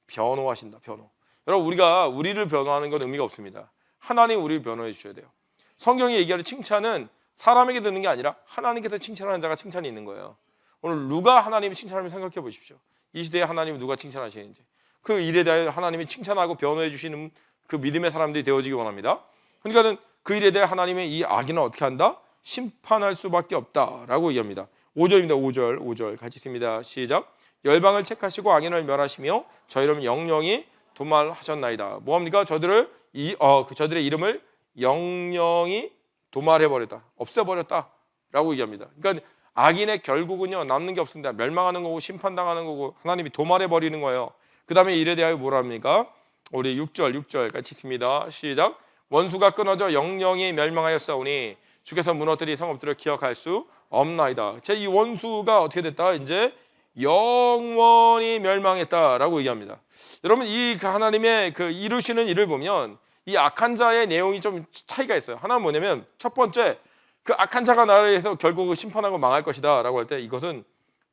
변호하신다. 변호. 여러분 우리가 우리를 변호하는 건 의미가 없습니다. 하나님 우리를 변호해 주셔야 돼요. 성경이 얘기하는 칭찬은 사람에게 듣는 게 아니라 하나님께서 칭찬하는 자가 칭찬이 있는 거예요. 오늘 누가 하나님을 칭찬하면 생각해 보십시오. 이 시대에 하나님을 누가 칭찬하시는지. 그 일에 대해 하나님이 칭찬하고 변호해 주시는 그 믿음의 사람들이 되어지기 원합니다. 그러니까는 그 일에 대해 하나님의 이 악인은 어떻게 한다? 심판할 수밖에 없다라고 얘기합니다. 5절입니다. 5절 같이 읽습니다. 시작. 열방을 책하시고 악인을 멸하시며 저희를 영영이 도말하셨나이다. 뭐합니까? 저들의 이름을 영영이 도말해버렸다, 없애버렸다라고 얘기합니다. 그러니까 악인의 결국은요 남는 게 없습니다. 멸망하는 거고 심판당하는 거고 하나님이 도말해버리는 거예요. 그 다음에 일에 대하여 뭐라 합니까? 우리 6절 같이 읽습니다. 시작. 원수가 끊어져 영영이 멸망하였사오니 주께서 무너뜨린 성읍들을 기억할 수 없나이다. 제 이 원수가 어떻게 됐다? 이제 영원히 멸망했다라고 얘기합니다. 여러분 이 하나님의 그 이루시는 일을 보면 이 악한 자의 내용이 좀 차이가 있어요. 하나는 뭐냐면 첫 번째 그 악한 자가 나를 해서 결국 심판하고 망할 것이다 라고 할 때 이것은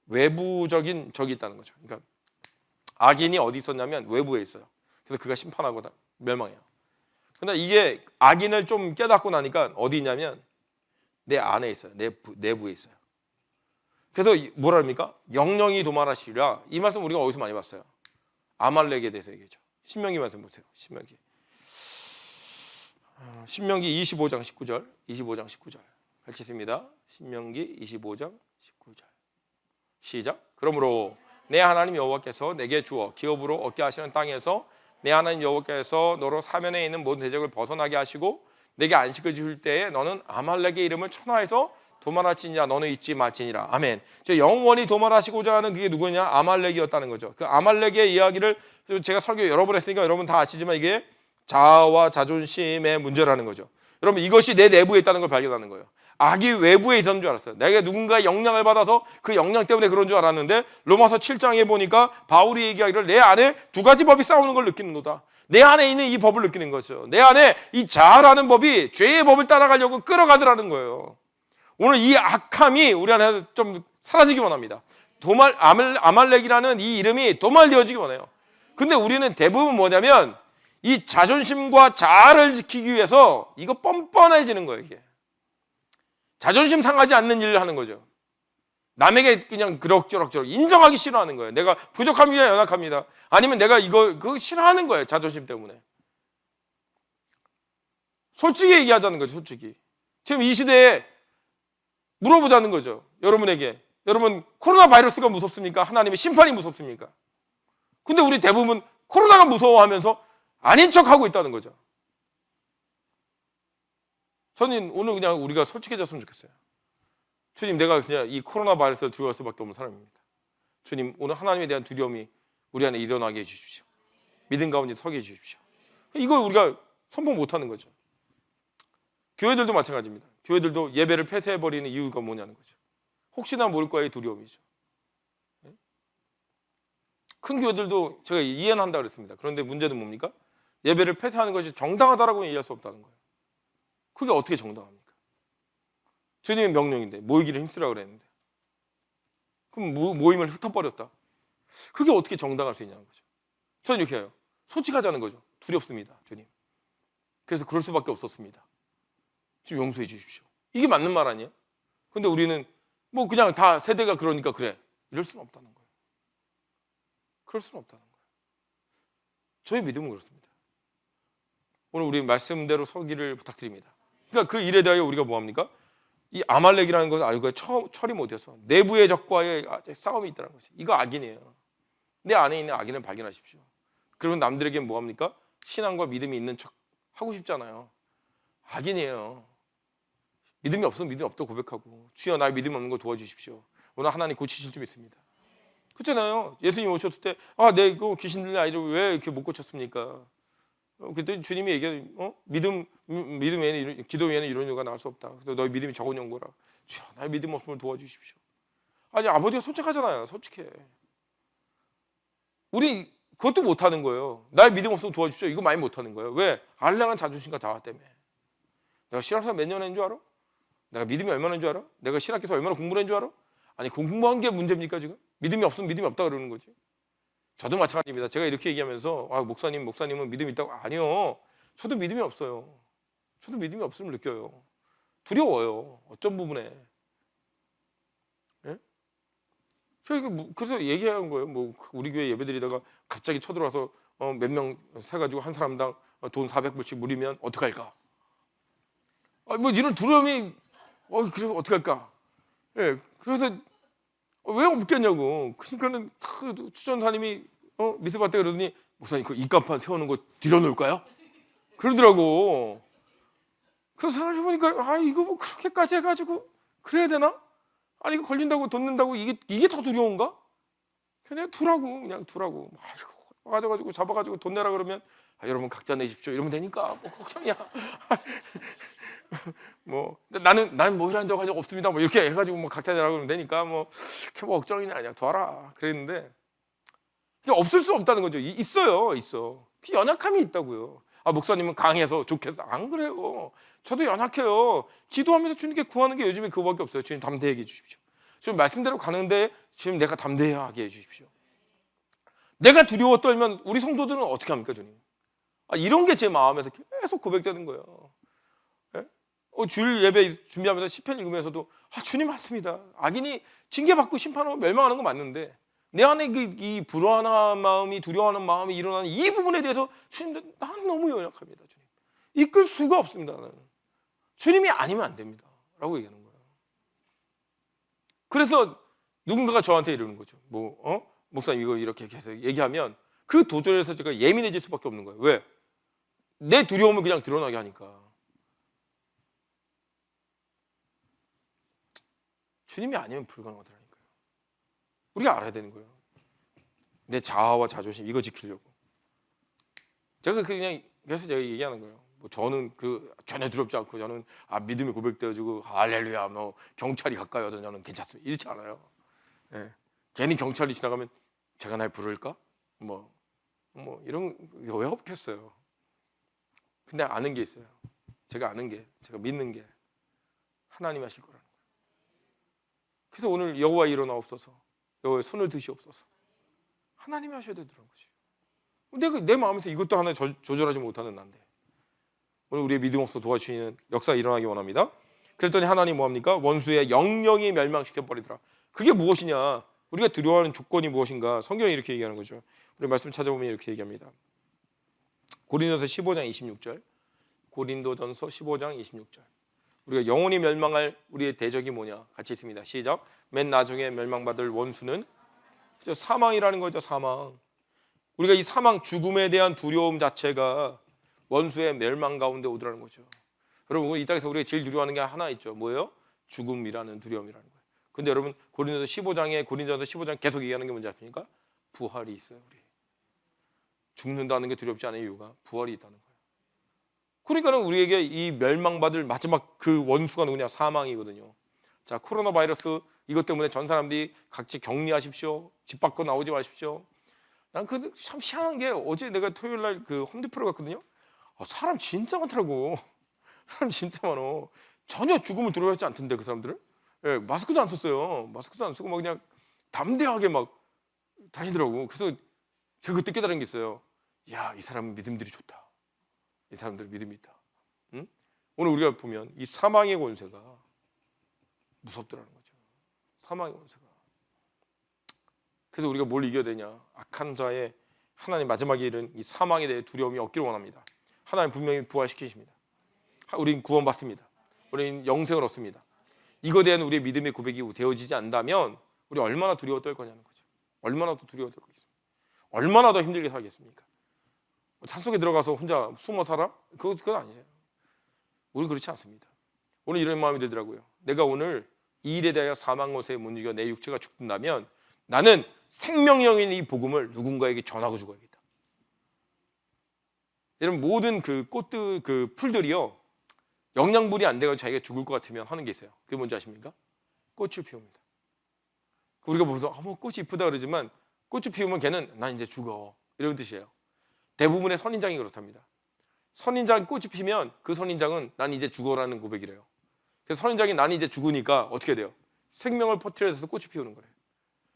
외부적인 적이 있다는 거죠. 그러니까 악인이 어디 있었냐면 외부에 있어요. 그래서 그가 심판하고 멸망해요. 근데 이게 악인을 좀 깨닫고 나니까 어디 있냐면 내 안에 있어요. 내부에 있어요. 그래서 뭐라 합니까? 영영이 도말하시리라. 이 말씀 우리가 어디서 많이 봤어요? 아말렉에 대해서 얘기했죠. 신명기 말씀 보세요. 신명기 25장 19절 같이 읽습니다. 신명기 25장 19절 시작. 그러므로 내 하나님 여호와께서 내게 주어 기업으로 얻게 하시는 땅에서 내 하나님 여호와께서 너로 사면에 있는 모든 대적을 벗어나게 하시고 내게 안식을 줄 때에 너는 아말렉의 이름을 천하에서 도말할지니라. 너는 잊지 말지니라. 아멘. 영원히 도말하시고자 하는 그게 누구냐? 아말렉이었다는 거죠. 그 아말렉의 이야기를 제가 설교 여러 번 했으니까 여러분 다 아시지만 이게 자아와 자존심의 문제라는 거죠. 여러분 이것이 내 내부에 있다는 걸 발견하는 거예요. 악이 외부에 있는 줄 알았어요. 내가 누군가의 영향을 받아서 그 영향 때문에 그런 줄 알았는데 로마서 7장에 보니까 바울이 얘기하기를 내 안에 두 가지 법이 싸우는 걸 느끼는도다. 내 안에 있는 이 법을 느끼는 거죠. 내 안에 이 자아라는 법이 죄의 법을 따라가려고 끌어가더라는 거예요. 오늘 이 악함이 우리 안에 좀 사라지기 원합니다. 아말렉이라는 이 이름이 도말되어지기 원해요. 근데 우리는 대부분 뭐냐면 이 자존심과 자아를 지키기 위해서 이거 뻔뻔해지는 거예요. 이게 자존심 상하지 않는 일을 하는 거죠. 남에게 그냥 그럭저럭 인정하기 싫어하는 거예요. 내가 부족합니다, 연약합니다. 아니면 내가 그거 싫어하는 거예요. 자존심 때문에. 솔직히 얘기하자는 거죠. 솔직히 지금 이 시대에 물어보자는 거죠. 여러분에게. 여러분 코로나 바이러스가 무섭습니까? 하나님의 심판이 무섭습니까? 근데 우리 대부분 코로나가 무서워하면서 아닌 척하고 있다는 거죠. 저는 오늘 그냥 우리가 솔직해졌으면 좋겠어요. 주님, 내가 그냥 이 코로나 바이러스를 두려워할 수밖에 없는 사람입니다. 주님, 오늘 하나님에 대한 두려움이 우리 안에 일어나게 해주십시오. 믿음 가운데 서게 해주십시오. 이걸 우리가 선포 못하는 거죠. 교회들도 마찬가지입니다. 교회들도 예배를 폐쇄해버리는 이유가 뭐냐는 거죠. 혹시나 모를까의 두려움이죠. 큰 교회들도 제가 이해는 한다 그랬습니다. 그런데 문제는 뭡니까? 예배를 폐쇄하는 것이 정당하다라고 이해할 수 없다는 거예요. 그게 어떻게 정당합니까? 주님의 명령인데 모이기를 힘쓰라고 그랬는데 그럼 모임을 흩어버렸다. 그게 어떻게 정당할 수 있냐는 거죠. 저는 이렇게 해요. 솔직하자는 거죠. 두렵습니다, 주님. 그래서 그럴 수밖에 없었습니다. 좀 용서해 주십시오. 이게 맞는 말 아니에요? 근데 우리는 뭐 그냥 다 세대가 그러니까 그래. 이럴 수는 없다는 거예요. 그럴 수는 없다는 거예요. 저희 믿음은 그렇습니다. 오늘 우리 말씀대로 서기를 부탁드립니다. 그러니까 그 일에 대하여 우리가 뭐합니까? 이 아말렉이라는 걸 알고 처리 못해서 내부의 적과의 싸움이 있다는 거죠. 이거 악인이에요. 내 안에 있는 악인을 발견하십시오. 그러면 남들에게 뭐합니까? 신앙과 믿음이 있는 척 하고 싶잖아요. 악인이에요. 믿음이 없으면 믿음이 없다고 고백하고, 주여 나의 믿음 없는 거 도와주십시오. 오늘 하나님 고치실 줄 믿습니다. 그렇잖아요. 예수님 오셨을 때 내 그 귀신 들린 아이를 왜 이렇게 못 고쳤습니까? 그때 주님이 얘기해, 믿음 외에는 기도 외에는 이런 이유가 나올 수 없다. 그래서 너희 믿음이 적은 연고라. 주여 나의 믿음 없음을 도와주십시오. 아니 아버지가 솔직하잖아요. 솔직해. 우리 그것도 못하는 거예요. 나의 믿음 없으면 도와주십시오. 이거 많이 못하는 거예요. 왜? 알량한 자존심과 자아 때문에. 내가 신학사 몇 년 한 줄 알아? 내가 믿음이 얼마나 한 줄 알아? 내가 신학교에서 얼마나 공부를 한 줄 알아? 아니 공부한 게 문제입니까 지금? 믿음이 없으면 믿음이 없다 그러는 거지. 저도 마찬가지입니다. 제가 이렇게 얘기하면서 목사님은 믿음이 있다고. 아니요. 저도 믿음이 없어요. 저도 믿음이 없음을 느껴요. 두려워요. 어떤 부분에. 예? 그래서 얘기하는 거예요. 우리 교회 예배드리다가 갑자기 쳐들어와서 몇 명 세가지고 한 사람당 돈 400불씩 물리면 어떡할까? 이런 두려움이 그래서 어떡할까? 예, 그래서 왜 없겠냐고. 그러니까는 추천사님이 미스바테 그러더니 목사님 그 입간판 세우는 거 들여놓을까요? 그러더라고. 그래서 생각해보니까 이거 뭐 그렇게까지 해가지고 그래야 되나? 아니 이거 걸린다고 돈 낸다고 이게 더 두려운가? 그냥 그냥 두라고. 와가지고 잡아가지고 돈 내라 그러면 여러분 각자 내십시오 이러면 되니까 뭐 걱정이야. 나는 뭐 이런 적 없습니다. 이렇게 해가지고 각자 내라 그러면 되니까 그게 걱정이냐 아니야. 둬라. 그랬는데 이게 없을 수 없다는 거죠. 있어. 그 연약함이 있다고요. 목사님은 강해서 좋겠어. 안 그래요. 저도 연약해요. 기도하면서 주님께 구하는 게 요즘에 그거밖에 없어요. 주님 담대하게 해주십시오. 지금 말씀대로 가는데 지금 내가 담대하게 해주십시오. 내가 두려워 떨면 우리 성도들은 어떻게 합니까, 주님? 이런 게 제 마음에서 계속 고백되는 거예요. 예? 주일 예배 준비하면서 시편 읽으면서도 주님 맞습니다. 악인이 징계받고 심판하고 멸망하는 거 맞는데 내 안에 이 불안한 마음이 두려워하는 마음이 일어나는 이 부분에 대해서 주님 난 너무 연약합니다. 주님 이끌 수가 없습니다. 나는 주님이 아니면 안 됩니다 라고 얘기하는 거예요. 그래서 누군가가 저한테 이러는 거죠. 목사님 이거 이렇게 계속 얘기하면 그 도전에서 제가 예민해질 수밖에 없는 거예요. 왜? 내 두려움을 그냥 드러나게 하니까. 주님이 아니면 불가능하더라니까요. 우리가 알아야 되는 거예요. 내 자아와 자존심 이거 지키려고. 제가 그래서 제가 얘기하는 거예요. 저는 전혀 두렵지 않고 저는 믿음이 고백되어지고 할렐루야 경찰이 가까이 와도 저는 괜찮습니다. 이렇지 않아요. 예. 괜히 경찰이 지나가면 제가 날 부를까? 이런 왜 없겠어요. 근데 아는 게 있어요. 제가 믿는 게 하나님 하실 거라는 거예요. 그래서 오늘 여호와 일어나옵소서, 여호와의 손을 드시옵소서. 하나님이 하셔야 되더라는 거죠. 내 마음에서 이것도 하나 조절하지 못하는 난데 오늘 우리의 믿음 없어 도와주시는 역사 일어나기 원합니다. 그랬더니 하나님 뭐합니까? 원수의 영영이 멸망시켜버리더라. 그게 무엇이냐? 우리가 두려워하는 조건이 무엇인가? 성경이 이렇게 얘기하는 거죠. 우리 말씀 찾아보면 이렇게 얘기합니다. 고린도전서 15장 26절. 고린도전서 15장 26절. 우리가 영원히 멸망할 우리의 대적이 뭐냐? 같이 있습니다. 시작. 맨 나중에 멸망받을 원수는 사망이라는 거죠. 사망. 우리가 이 사망, 죽음에 대한 두려움 자체가 원수의 멸망 가운데 오더라는 거죠. 여러분 이 땅에서 우리가 제일 두려워하는 게 하나 있죠. 뭐예요? 죽음이라는 두려움이라는 거예요. 근데 여러분 고린도전서 15장 계속 얘기하는 게 뭔지 아십니까? 부활이 있어요. 우리 죽는다는 게 두렵지 않은 이유가 부활이 있다는 거예요. 그러니까는 우리에게 이 멸망받을 마지막 그 원수가 누구냐? 사망이거든요. 자, 코로나 바이러스 이것 때문에 전 사람들이 각지 격리하십시오. 집 밖으로 나오지 마십시오. 난 참 희한한 게 어제 내가 토요일 날 홈디프로 갔거든요. 사람 진짜 많더라고. 사람 진짜 많어. 전혀 죽음을 두려워하지 않던데 그 사람들은. 예, 마스크도 안 썼어요. 마스크도 안 쓰고 그냥 담대하게 다니더라고. 그래서 제가 그때 깨달은 게 있어요. 야, 이 사람은 믿음들이 좋다. 이 사람들은 믿음이 있다. 응? 오늘 우리가 보면 이 사망의 권세가 무섭더라는 거죠. 사망의 권세가. 그래서 우리가 뭘 이겨야 되냐? 악한 자의 하나님 마지막에 이른 이 사망에 대해 두려움이 없기를 원합니다. 하나님 분명히 부활시키십니다. 우리는 구원받습니다. 우리는 영생을 얻습니다. 이거에 대한 우리의 믿음의 고백이 되어지지 않다면 우리 얼마나 두려워 떨 거냐는 거죠. 얼마나 더 두려워 떨 거겠습니까? 얼마나 더 힘들게 살겠습니까? 산속에 들어가서 혼자 숨어 살아? 그건 아니에요. 우리는 그렇지 않습니다. 오늘 이런 마음이 들더라고요. 내가 오늘 이 일에 대하여 사망 것에 못 이겨 내 육체가 죽는다면 나는 생명력인 이 복음을 누군가에게 전하고 죽어야겠다. 여러분, 모든 그 꽃들, 그 풀들이요, 영양분이 안 돼서 자기가 죽을 것 같으면 하는 게 있어요. 그게 뭔지 아십니까? 꽃을 피웁니다. 우리가 보면서 뭐 꽃이 이쁘다 그러지만 꽃을 피우면 걔는 난 이제 죽어, 이런 뜻이에요. 대부분의 선인장이 그렇답니다. 선인장 꽃이 피면 그 선인장은 난 이제 죽어라는 고백이래요. 그래서 선인장이 난 이제 죽으니까 어떻게 돼요? 생명을 퍼뜨려서 꽃이 피우는 거래요.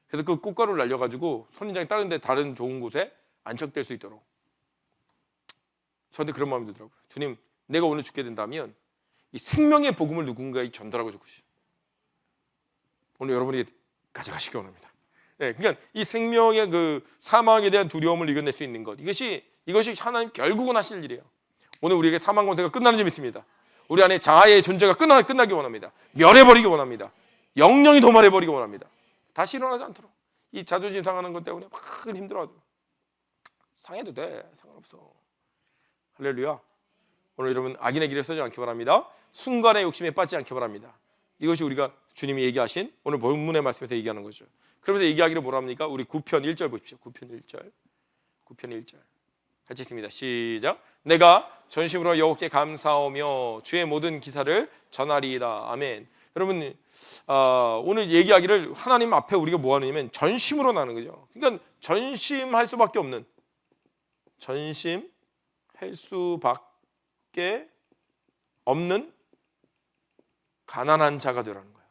그래서 그 꽃가루를 날려가지고 선인장이 다른 좋은 곳에 안착될 수 있도록. 저한테 그런 마음이 들더라고요. 주님, 내가 오늘 죽게 된다면 이 생명의 복음을 누군가에게 전달하고 죽고 싶어요. 오늘 여러분이 가져가시기 원합니다. 네, 그러니까 이 생명의 그 사망에 대한 두려움을 이겨낼 수 있는 것, 이것이 하나님 결국은 하실 일이에요. 오늘 우리에게 사망 권세가 끝나는 점 있습니다. 우리 안에 자아의 존재가 끝나기 원합니다. 멸해버리기 원합니다. 영영이 도말해버리기 원합니다. 다시 일어나지 않도록. 이 자존심 상하는 것 때문에 막 힘들어하죠. 상해도 돼, 상관없어. 할렐루야. 오늘 여러분 악인의 길에 서지 않기 바랍니다. 순간의 욕심에 빠지지 않기 바랍니다. 이것이 우리가 주님이 얘기하신 오늘 본문의 말씀에서 얘기하는 거죠. 그러면서 얘기하기를 뭐라 합니까? 우리 9편 1절 보십시오. 9편 1절. 9편 1절. 같이 읽습니다. 시작. 내가 전심으로 여호와께 감사하며 주의 모든 기사를 전하리이다. 아멘. 여러분, 오늘 얘기하기를 하나님 앞에 우리가 뭐 하느냐면 전심으로 나는 거죠. 그러니까 전심할 수밖에 없는, 전심할 수밖에 없는 가난한 자가 되라는 거예요.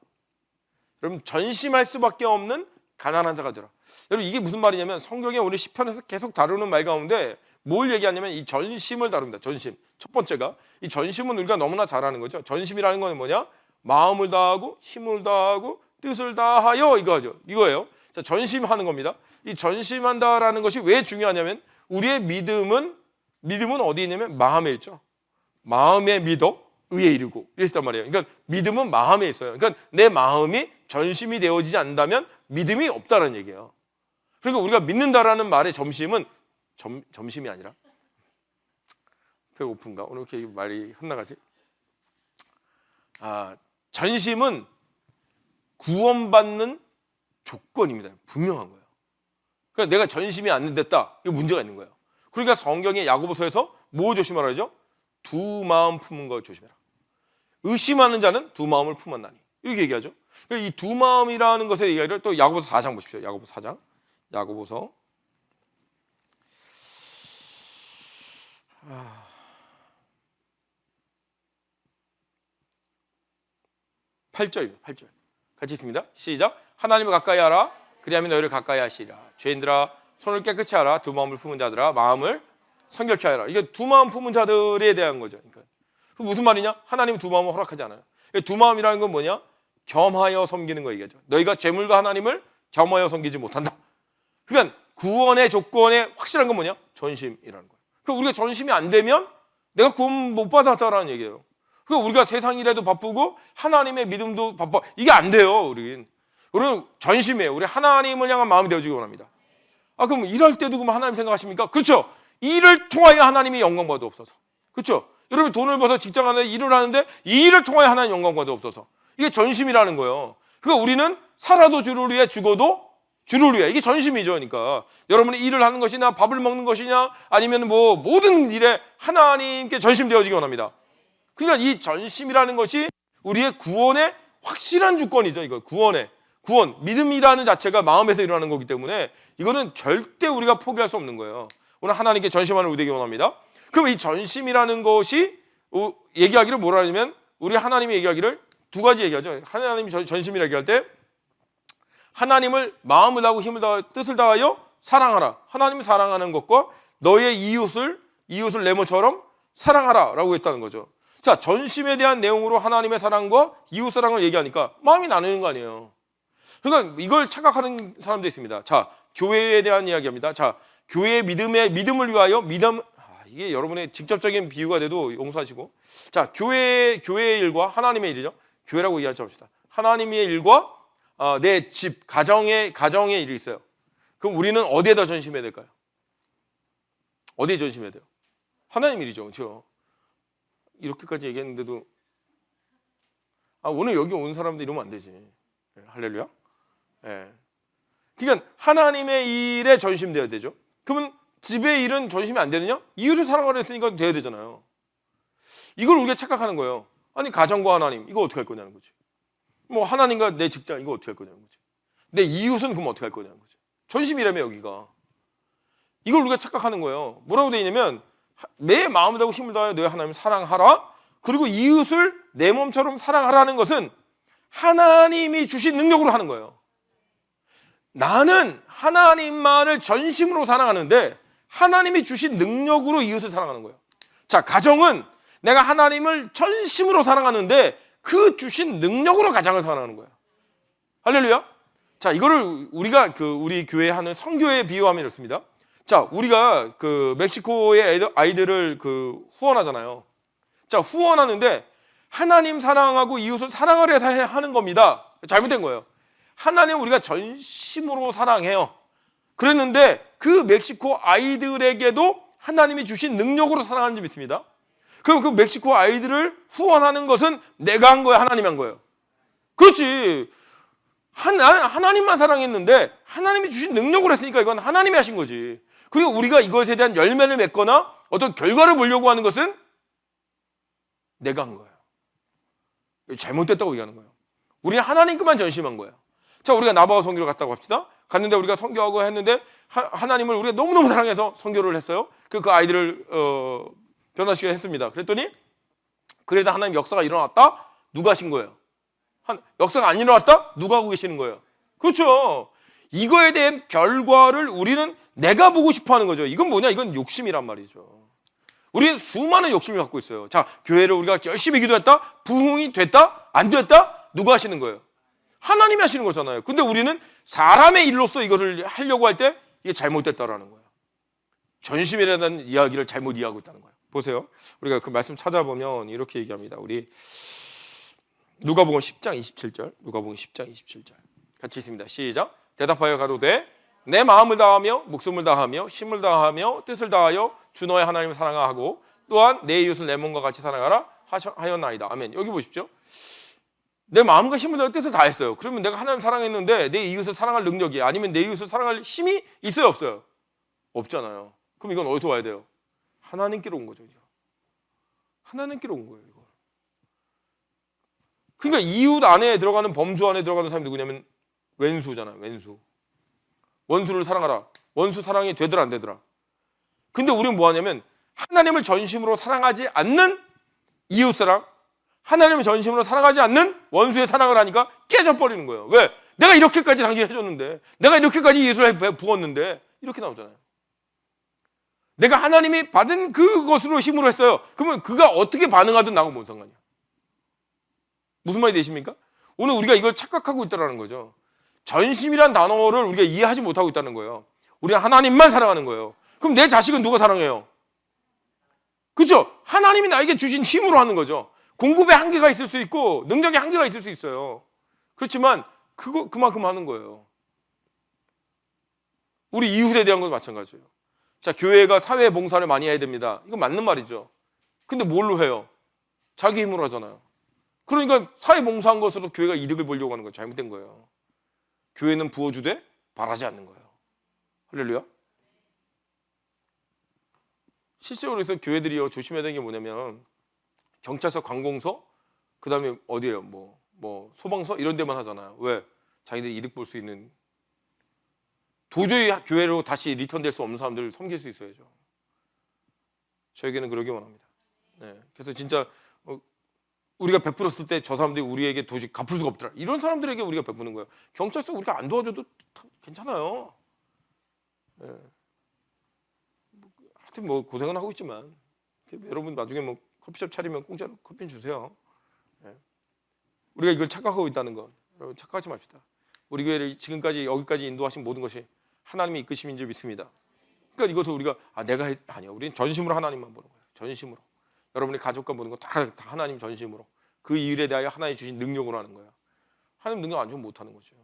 여러분, 전심할 수밖에 없는 가난한 자가 되라. 여러분, 이게 무슨 말이냐면 성경에 오늘 시편에서 계속 다루는 말 가운데 뭘 얘기하냐면 이 전심을 다룹니다. 전심. 첫 번째가 이 전심은 우리가 너무나 잘 아는 거죠. 전심이라는 건 뭐냐? 마음을 다하고 힘을 다하고 뜻을 다하여 이거예요. 자, 전심하는 겁니다. 이 전심한다라는 것이 왜 중요하냐면 우리의 믿음은 어디 있냐면 마음에 있죠. 마음에 믿어 의에 이르고 이랬단 말이에요. 그러니까 믿음은 마음에 있어요. 그러니까 내 마음이 전심이 되어지지 않는다면 믿음이 없다는 얘기예요. 그러니까 우리가 믿는다라는 말의 점심은 점심이 아니라, 배고픈가? 오늘 이렇게 말이 헛나가지? 전심은 구원받는 조건입니다. 분명한 거예요. 그러니까 내가 전심이 안 됐다, 이거 문제가 있는 거예요. 그러니까 성경의 야고보서에서 뭐 조심하라 하죠? 두 마음 품은 거 조심해라. 의심하는 자는 두 마음을 품었나니, 이렇게 얘기하죠. 이 두 마음이라는 것의 얘기를 또 야고보서 4장 보십시오. 야고보서 4장. 야고보서 8절입니다. 8절. 같이 있습니다. 시작. 하나님을 가까이 하라. 그리하면 너희를 가까이 하시리라. 죄인들아, 손을 깨끗이 하라. 두 마음을 품은 자들아, 마음을 성결케 하라. 이게 두 마음 품은 자들에 대한 거죠. 그러니까 무슨 말이냐? 하나님은 두 마음을 허락하지 않아요. 두 마음이라는 건 뭐냐? 겸하여 섬기는 거 얘기하죠. 너희가 재물과 하나님을 겸하여 섬기지 못한다. 그러니까 구원의 조건에 확실한 건 뭐냐? 전심이라는 거예요. 그러니까 우리가 전심이 안 되면 내가 구원 못 받았다라는 얘기예요. 그러니까 우리가 세상 일에도 바쁘고 하나님의 믿음도 바빠. 이게 안 돼요. 우리는 전심이에요. 우리 하나님을 향한 마음이 되어지기 원합니다. 그럼 일할 때도 그럼 하나님 생각하십니까? 그렇죠. 일을 통하여 하나님이 영광 받으옵소서. 그렇죠. 여러분, 돈을 벌어서 직장 안에 일을 하는데 이 일을 통하여 하나님 영광 받으옵소서. 이게 전심이라는 거예요. 그러니까 우리는 살아도 주를 위해 죽어도 주를 위해, 이게 전심이죠. 그러니까 여러분이 일을 하는 것이나 밥을 먹는 것이냐 아니면 뭐 모든 일에 하나님께 전심되어지기 원합니다. 그러니까 이 전심이라는 것이 우리의 구원의 확실한 주권이죠. 이거 구원, 믿음이라는 자체가 마음에서 일어나는 거기 때문에 이거는 절대 우리가 포기할 수 없는 거예요. 오늘 하나님께 전심하는 우리 되기 원합니다. 그럼 이 전심이라는 것이 얘기하기를 뭐라 하냐면 우리 하나님이 얘기하기를 두 가지 얘기하죠. 하나님이 전심이라 얘기할 때 하나님을 마음을 다하고 힘을 다하여 뜻을 다하여 사랑하라. 하나님을 사랑하는 것과 너의 이웃을 내 몸처럼 사랑하라라고 했다는 거죠. 자, 전심에 대한 내용으로 하나님의 사랑과 이웃 사랑을 얘기하니까 마음이 나누는 거 아니에요. 그러니까 이걸 착각하는 사람도 있습니다. 자, 교회에 대한 이야기합니다. 자, 교회의 믿음을 위하여 이게 여러분의 직접적인 비유가 돼도 용서하시고, 자, 교회의 일과 하나님의 일이죠. 교회라고 이해하지 맙시다. 하나님의 일과 내 집, 가정의 일이 있어요. 그럼 우리는 어디에다 전심해야 될까요? 어디에 전심해야 돼요? 하나님 일이죠. 그렇죠? 이렇게까지 얘기했는데도 오늘 여기 온 사람들 이러면 안 되지. 할렐루야. 예. 그러니까 하나님의 일에 전심돼야 되죠. 그러면 집의 일은 전심이 안 되느냐? 이웃을 사랑하려 했으니까 돼야 되잖아요. 이걸 우리가 착각하는 거예요. 아니 가정과 하나님 이거 어떻게 할 거냐는 거지. 뭐 하나님과 내 직장 이거 어떻게 할 거냐는 거지. 내 이웃은 그럼 어떻게 할 거냐는 거지. 전심이라며 여기가. 이걸 우리가 착각하는 거예요. 뭐라고 되어 있냐면 내 마음을 다하고 힘을 다하여 너의 하나님을 사랑하라. 그리고 이웃을 내 몸처럼 사랑하라는 것은 하나님이 주신 능력으로 하는 거예요. 나는 하나님만을 전심으로 사랑하는데 하나님이 주신 능력으로 이웃을 사랑하는 거예요. 자, 가정은 내가 하나님을 전심으로 사랑하는데 그 주신 능력으로 가정을 사랑하는 거예요. 할렐루야. 자, 이거를 우리가 우리 교회에 하는 선교에 비유하면 이렇습니다. 자, 우리가 멕시코의 아이들을 후원하잖아요. 자, 후원하는데 하나님 사랑하고 이웃을 사랑하려 해서 하는 겁니다. 잘못된 거예요. 하나님 우리가 전심으로 사랑해요. 그랬는데 그 멕시코 아이들에게도 하나님이 주신 능력으로 사랑하는 점이 있습니다. 그럼 그 멕시코 아이들을 후원하는 것은 내가 한 거예요? 하나님이 한 거예요? 그렇지. 하나님만 사랑했는데 하나님이 주신 능력으로 했으니까 이건 하나님이 하신 거지. 그리고 우리가 이것에 대한 열매를 맺거나 어떤 결과를 보려고 하는 것은 내가 한 거예요. 잘못됐다고 얘기하는 거예요. 우리는 하나님께만 전심한 거예요. 자, 우리가 나바와 선교를 갔다고 합시다. 갔는데 우리가 선교하고 했는데 하나님을 우리가 너무너무 사랑해서 선교를 했어요. 그 아이들을 변화시켜 했습니다. 그랬더니 그래도 하나님 역사가 일어났다? 누가 하신 거예요? 역사가 안 일어났다? 누가 하고 계시는 거예요? 그렇죠. 이거에 대한 결과를 우리는 내가 보고 싶어 하는 거죠. 이건 뭐냐? 이건 욕심이란 말이죠. 우리는 수많은 욕심을 갖고 있어요. 자, 교회를 우리가 열심히 기도했다? 부흥이 됐다? 안 됐다? 누가 하시는 거예요? 하나님이 하시는 거잖아요. 근데 우리는 사람의 일로서 이거를 하려고 할 때 이게 잘못됐다라는 거예요. 전심이라는 이야기를 잘못 이해하고 있다는 거예요. 보세요. 우리가 그 말씀 찾아보면 이렇게 얘기합니다. 우리 누가복음 10장 27절. 누가복음 10장 27절. 같이 있습니다. 시작. 대답하여 가로되 내 마음을 다하며 목숨을 다하며 힘을 다하며 뜻을 다하여 주 너의 하나님을 사랑하고 또한 내 이웃을 내 몸과 같이 사랑하라 하였나이다. 아멘. 여기 보십시오. 내 마음과 힘을 다하여 뜻을 다했어요. 그러면 내가 하나님 사랑했는데 내 이웃을 사랑할 능력이 아니면 내 이웃을 사랑할 힘이 있어요, 없어요? 없잖아요. 그럼 이건 어디서 와야 돼요? 하나님께로 온 거죠. 하나님께로 온 거예요. 이거. 그러니까 이웃 안에 들어가는 범주 안에 들어가는 사람이 누구냐면 왼수잖아요. 왼수. 원수를 사랑하라. 원수 사랑이 되더라 안 되더라. 근데 우리는 뭐 하냐면 하나님을 전심으로 사랑하지 않는 이웃사랑, 하나님을 전심으로 사랑하지 않는 원수의 사랑을 하니까 깨져버리는 거예요. 왜? 내가 이렇게까지 당신이 해줬는데, 내가 이렇게까지 이웃을 부었는데 이렇게 나오잖아요. 내가 하나님이 받은 그것으로 힘으로 했어요. 그러면 그가 어떻게 반응하든 나하고 뭔 상관이야. 무슨 말이 되십니까? 오늘 우리가 이걸 착각하고 있다는 거죠. 전심이란 단어를 우리가 이해하지 못하고 있다는 거예요. 우리가 하나님만 사랑하는 거예요. 그럼 내 자식은 누가 사랑해요? 그렇죠? 하나님이 나에게 주신 힘으로 하는 거죠. 공급에 한계가 있을 수 있고 능력에 한계가 있을 수 있어요. 그렇지만 그만큼 하는 거예요. 우리 이웃에 대한 것도 마찬가지예요. 자, 교회가 사회 봉사를 많이 해야 됩니다. 이거 맞는 말이죠. 근데 뭘로 해요? 자기 힘으로 하잖아요. 그러니까 사회 봉사한 것으로 교회가 이득을 보려고 하는 건 잘못된 거예요. 교회는 부어주되 바라지 않는 거예요. 할렐루야. 실제로 그래서 교회들이요 조심해야 되는 게 뭐냐면 경찰서, 관공서, 그 다음에 어디예요? 뭐 소방서 이런 데만 하잖아요. 왜? 자기들이 이득 볼 수 있는. 도저히 교회로 다시 리턴될 수 없는 사람들을 섬길 수 있어야죠. 저에게는 그러기 원합니다. 네. 그래서 진짜 우리가 베풀었을 때 저 사람들이 우리에게 도저히 갚을 수가 없더라. 이런 사람들에게 우리가 베푸는 거예요. 경찰서 우리가 안 도와줘도 괜찮아요. 네. 하여튼 뭐 고생은 하고 있지만 여러분 나중에 뭐 커피숍 차리면 공짜로 커피 주세요. 네. 우리가 이걸 착각하고 있다는 거 여러분 착각하지 맙시다. 우리 교회를 지금까지 여기까지 인도하신 모든 것이 하나님의 이끄심인 줄 믿습니다. 그러니까 이것을 우리가 아니요. 우리는 전심으로 하나님만 보는 거예요. 전심으로. 여러분의 가족과 모든 거 다 하나님 전심으로 그 일에 대하여 하나님 주신 능력으로 하는 거예요. 하나님 능력 안 주면 못하는 거죠.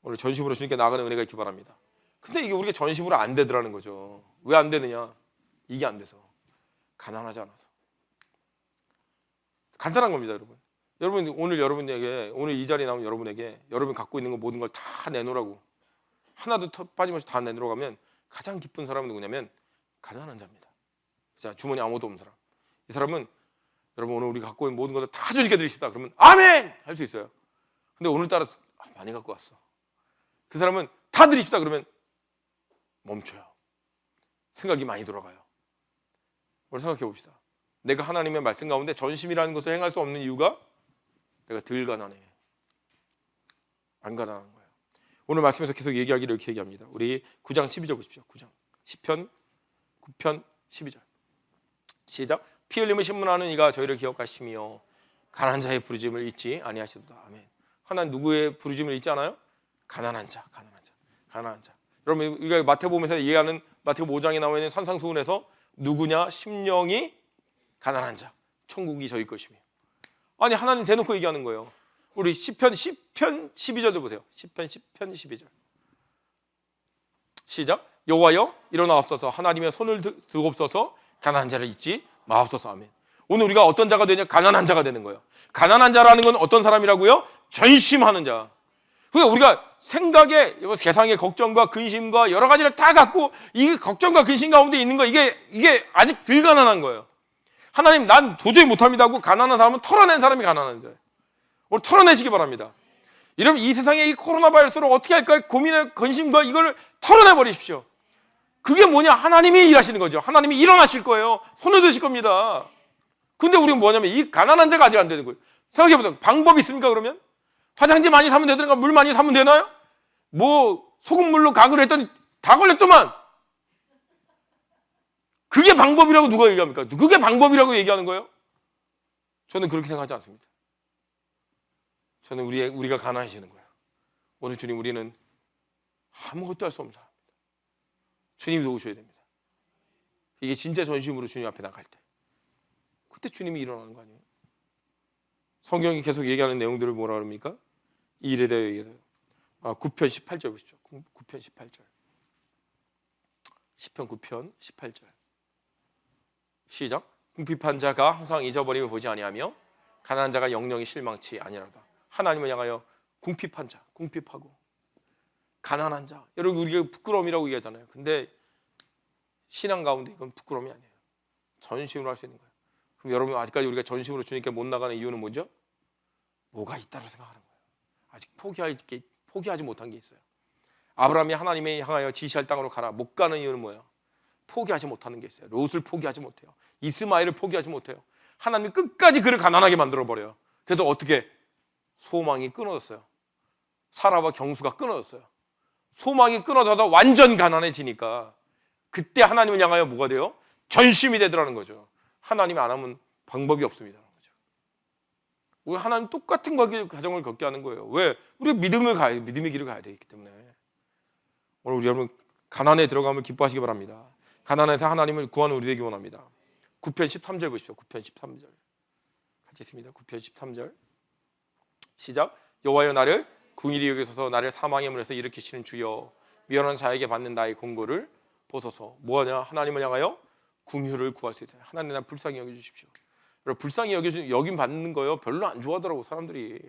오늘 전심으로 주님께 나가는 은혜가 있기 바랍니다. 근데 이게 우리가 전심으로 안 되더라는 거죠. 왜 안 되느냐? 이게 안 돼서 가난하지 않아서. 간단한 겁니다, 여러분. 여러분 오늘 여러분에게 오늘 이 자리에 나온 여러분에게 여러분 갖고 있는 거 모든 걸 다 내놓으라고 하나도 빠짐없이 다 내놓으라고 하면 가장 기쁜 사람은 누구냐면 가난한 자입니다. 자, 주머니 아무것도 없는 사람. 이 사람은 여러분 오늘 우리 갖고 있는 모든 것을 다 주님께 드리십시다. 그러면 아멘 할 수 있어요. 근데 오늘따라 많이 갖고 왔어. 그 사람은 다 드리십시다. 그러면 멈춰요. 생각이 많이 돌아가요. 오늘 생각해 봅시다. 내가 하나님의 말씀 가운데 전심이라는 것을 행할 수 없는 이유가 내가 덜 가난해. 안 가난한 거예요. 오늘 말씀에서 계속 얘기하기를 이렇게 얘기합니다. 우리 9장 12절 보십시오. 9장 10편 9편 12절 시작. 피 흘림을 신문하는 이가 저희를 기억하시며 가난한 자의 부르짖음을 잊지 아니하시도다. 아멘. 하나님 누구의 부르짖음을 잊지 않아요? 가난한 자, 가난한 자, 가난한 자. 여러분 우리가 마태복음에서 이해하는 마태복음 5장에 나와 있는 산상수훈에서 누구냐? 심령이 가난한 자, 천국이 저희 것이며. 아니 하나님 대놓고 얘기하는 거예요. 우리 시편 12절도 보세요. 시편 12절 시작. 여호와여 일어나옵소서. 하나님의 손을 드옵소서. 가난한 자를 잊지 마옵소서. 아멘. 오늘 우리가 어떤 자가 되냐? 가난한 자가 되는 거예요. 가난한 자라는 건 어떤 사람이라고요? 전심하는 자. 그러니까 우리가 생각에 세상의 걱정과 근심과 여러 가지를 다 갖고 이 걱정과 근심 가운데 있는 거 이게 아직 덜 가난한 거예요. 하나님 난 도저히 못합니다 하고 가난한 사람은 털어낸 사람이 가난한 자예요. 오늘 털어내시기 바랍니다. 여러분 이 세상에 이 코로나 바이러스로 어떻게 할까 고민의 근심과 이걸 털어내버리십시오. 그게 뭐냐? 하나님이 일하시는 거죠. 하나님이 일어나실 거예요. 손을 드실 겁니다. 근데 우리는 뭐냐면 이 가난한 자가 아직 안 되는 거예요. 생각해보세요. 방법이 있습니까 그러면? 화장지 많이 사면 되든가 물 많이 사면 되나요? 뭐 소금물로 가글 했더니 다 걸렸더만. 그게 방법이라고 누가 얘기합니까? 그게 방법이라고 얘기하는 거예요? 저는 그렇게 생각하지 않습니다. 저는 우리가 가난해지는 거예요. 오늘 주님 우리는 아무것도 할 수 없는 사람입니다. 주님이 도우셔야 됩니다. 이게 진짜 전심으로 주님 앞에 나갈 때 그때 주님이 일어나는 거 아니에요? 성경이 계속 얘기하는 내용들을 뭐라 그럽니까? 이 일에 대해 얘기해요. 9편 18절 보시죠. 9편 18절. 10편 9편 18절. 시작. 궁핍한 자가 항상 잊어버림을 보지 아니하며 가난한 자가 영영이 실망치 아니하로다. 하나님을 향하여 궁핍한 자, 궁핍하고 가난한 자. 여러분 우리가 부끄러움이라고 얘기하잖아요. 근데 신앙 가운데 이건 부끄러움이 아니에요. 전심으로 할 수 있는 거예요. 그럼 여러분 아직까지 우리가 전심으로 주님께 못 나가는 이유는 뭐죠? 뭐가 있다고 생각하는 거예요. 아직 포기하지 못한 게 있어요. 아브라함이 하나님에 향하여 지시할 땅으로 가라. 못 가는 이유는 뭐예요? 포기하지 못하는 게 있어요. 롯을 포기하지 못해요. 이스마엘을 포기하지 못해요. 하나님이 끝까지 그를 가난하게 만들어버려요. 그래서 어떻게? 소망이 끊어졌어요. 사라와 경수가 끊어졌어요. 소망이 끊어져서 완전 가난해지니까 그때 하나님을 향하여 뭐가 돼요? 전심이 되더라는 거죠. 하나님이 안 하면 방법이 없습니다. 우리 하나님 똑같은 과정을 겪게 하는 거예요. 왜? 우리가 믿음의 길을 가야 되기 때문에. 오늘 우리 여러분 가난에 들어가면 기뻐하시기 바랍니다. 가난에서 하나님을 구하는 우리 되기 원합니다. 9편 13절 보십시오. 9편 13절 같이 있습니다. 9편 13절 시작. 여호와여 나를 궁일이 여기소서. 나를 사망의 문에서 일으키시는 주여. 미련한 자에게 받는 나의 공고를 보소서. 뭐하냐? 하나님을 향하여 궁휼을 구할 수 있어요. 하나님 나 불쌍히 여겨주십시오. 여러분 불쌍히 여김 받는 거요 별로 안 좋아하더라고 사람들이.